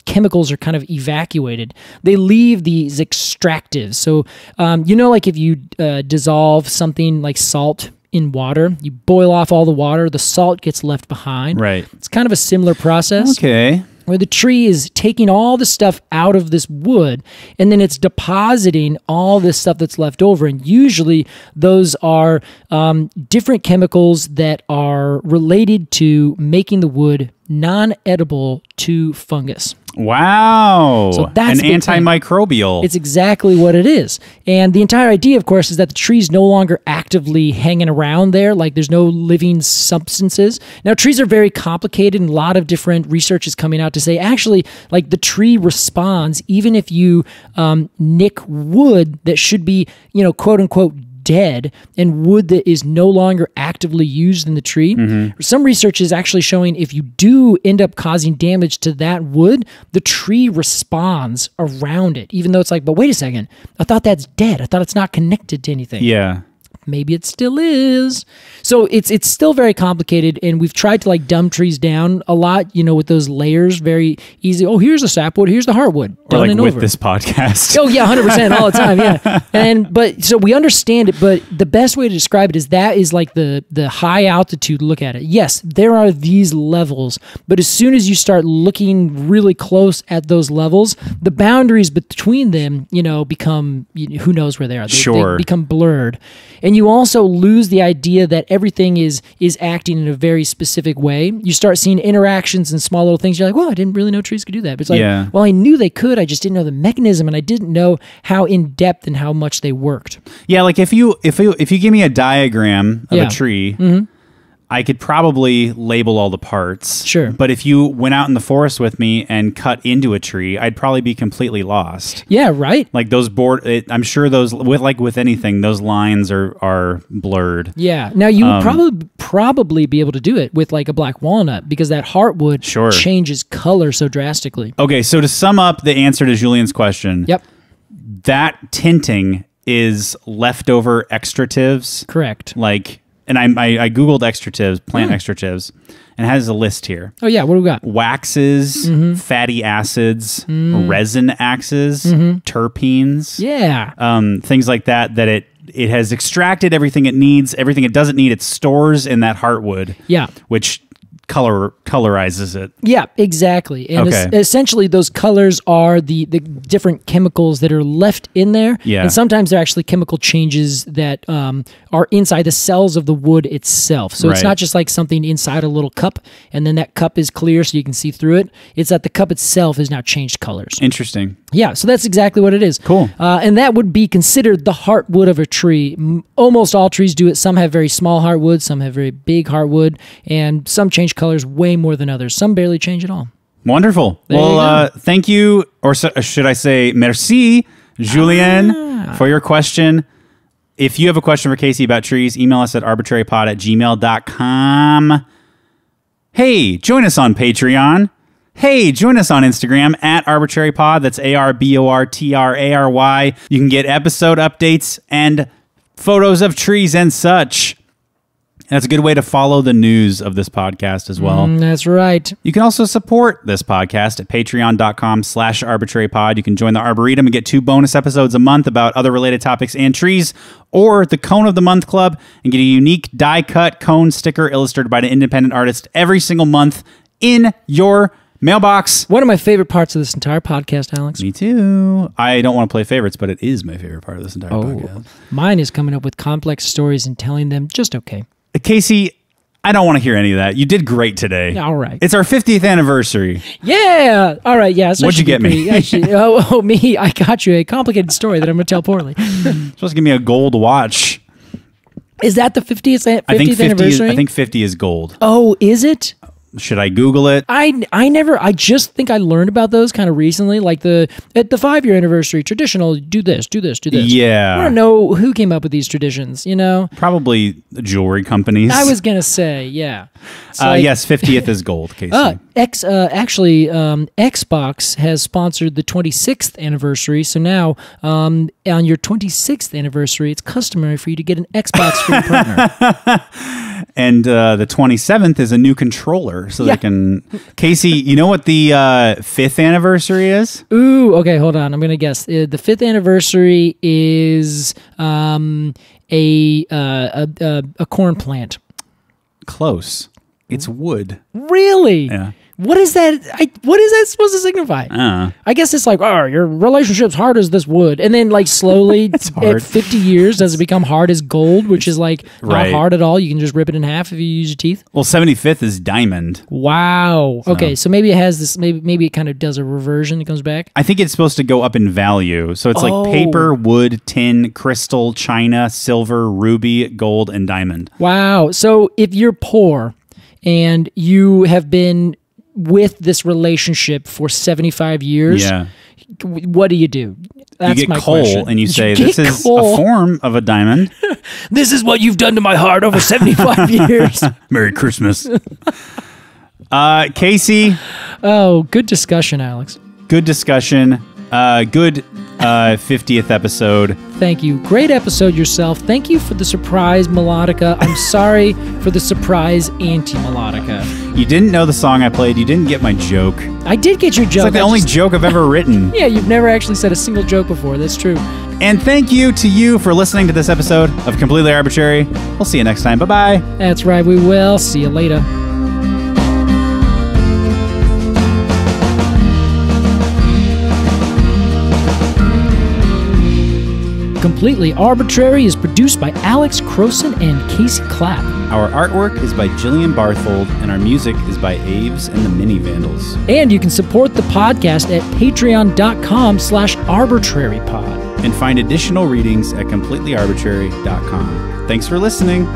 chemicals are kind of evacuated. They leave these extractives. So, like if you dissolve something like salt in water, you boil off all the water, the salt gets left behind. Right. It's kind of a similar process. Okay. Where the tree is taking all the stuff out of this wood, and then it's depositing all this stuff that's left over. And usually those are different chemicals that are related to making the wood non-edible to fungus. Wow. So that's an antimicrobial. It's exactly what it is. And the entire idea, of course, is that the tree's no longer actively hanging around there. Like there's no living substances. Now, trees are very complicated, and a lot of different research is coming out to say, actually, like the tree responds even if you nick wood that should be, quote unquote, dead, and wood that is no longer actively used in the tree. Some research is actually showing if you do end up causing damage to that wood, the tree responds around it, even though it's like, but wait a second, I thought that's dead. I thought it's not connected to anything. Yeah. Maybe it still is. So it's still very complicated, and we've tried to like dumb trees down a lot, with those layers, very easy. Oh, here's the sapwood, here's the heartwood. Or like and with over. this podcast. Oh yeah, 100% all the time, yeah. But so we understand it, but the best way to describe it is that is like the high altitude look at it. Yes, there are these levels, but as soon as you start looking really close at those levels, the boundaries between them, become, who knows where they are. They become blurred. And you also lose the idea that everything is acting in a very specific way. You start seeing interactions and small little things. You're like, well, I didn't really know trees could do that. But it's like, well, I knew they could. I just didn't know the mechanism, and I didn't know how in depth and how much they worked. Yeah, like if you give me a diagram of a tree, I could probably label all the parts. Sure. But if you went out in the forest with me and cut into a tree, I'd probably be completely lost. Yeah, right? Like those I'm sure those, with anything, those lines are blurred. Yeah. Now, you would probably be able to do it with like a black walnut, because that heartwood changes color so drastically. Okay, so to sum up the answer to Julian's question. Yep. That tinting is leftover extratives. Correct. And I Googled extratives, plant extratives, and it has a list here. Oh, yeah. What do we got? Waxes, fatty acids, resin axes, terpenes. Yeah. Things like that it has extracted everything it needs, everything it doesn't need, it stores in that heartwood. Yeah. Which colorizes it. Yeah, exactly. And essentially those colors are the different chemicals that are left in there. Yeah. And sometimes they're actually chemical changes that are inside the cells of the wood itself. So it's not just like something inside a little cup and then that cup is clear so you can see through it. It's that the cup itself has now changed colors. Interesting. Yeah, so that's exactly what it is. Cool. And that would be considered the heartwood of a tree. Almost all trees do it. Some have very small heartwood, some have very big heartwood, and some change colors way more than others. Some barely change at all. Wonderful. Well, thank you, or should I say merci, Jillian, for your question. If you have a question for Casey about trees, email us at arbortrarypod@gmail.com. Hey, join us on Patreon. Hey, join us on Instagram at arbortrarypod. That's ARBORTRARY. You can get episode updates and photos of trees and such. That's a good way to follow the news of this podcast as well. That's right. You can also support this podcast at patreon.com/arbortrarypod. You can join the Arboretum and get 2 bonus episodes a month about other related topics and trees, or the Cone of the Month Club and get a unique die-cut cone sticker illustrated by an independent artist every single month in your mailbox. One of my favorite parts of this entire podcast, Alex. Me too. I don't want to play favorites, but it is my favorite part of this entire podcast. Mine is coming up with complex stories and telling them just okay. Casey, I don't want to hear any of that. You did great today. All right. It's our 50th anniversary. Yeah. All right. Yeah. So What'd you get me? Me. I got you a complicated story that I'm going to tell poorly. Supposed to give me a gold watch. Is that the 50th anniversary? anniversary? I think 50 is gold. Oh, is it? Should I Google it? I just think I learned about those kind of recently, like at the 5-year anniversary, traditional, do this. Yeah. I don't know who came up with these traditions, Probably the jewelry companies. I was going to say, yeah. Yes, 50th is gold, Casey. Xbox has sponsored the 26th anniversary, so now on your 26th anniversary, it's customary for you to get an Xbox for your partner. And the 27th is a new controller, so they can... Casey, you know what the 5th anniversary is? Ooh, okay, hold on. I'm going to guess. The 5th anniversary is a corn plant. Close. It's wood. Really? Yeah. What is that? What is that supposed to signify? I guess it's like, your relationship's hard as this wood. And then slowly at 50 years, does it become hard as gold, which is not hard at all. You can just rip it in half if you use your teeth. Well, 75th is diamond. Wow. So. Okay, so maybe it has this, maybe it kind of does a reversion. It comes back. I think it's supposed to go up in value. So it's like paper, wood, tin, crystal, china, silver, ruby, gold, and diamond. Wow. So if you're poor and you have been with this relationship for 75 years, what do you do? That's you get my coal question. And you say, this is a form of a diamond. This is what you've done to my heart over 75 years. Merry Christmas. Casey. Oh, good discussion, Alex. Good discussion. Good 50th episode. Thank you. Great episode yourself. Thank you for the surprise melodica. I'm sorry for the surprise anti-melodica. You didn't know the song I played. You didn't get my joke. I did get your joke. It's like the only joke I've ever written. Yeah, you've never actually said a single joke before. That's true. And thank you to you for listening to this episode of Completely Arbortrary. We'll see you next time. Bye-bye. That's right. We will. See you later. Completely Arbortrary is produced by Alex Crowson and Casey Clapp. Our artwork is by Jillian Barthold, and our music is by Aves and the Mini Vandals. And you can support the podcast at patreon.com/arbortrarypod. And find additional readings at completelyarbortrary.com. Thanks for listening.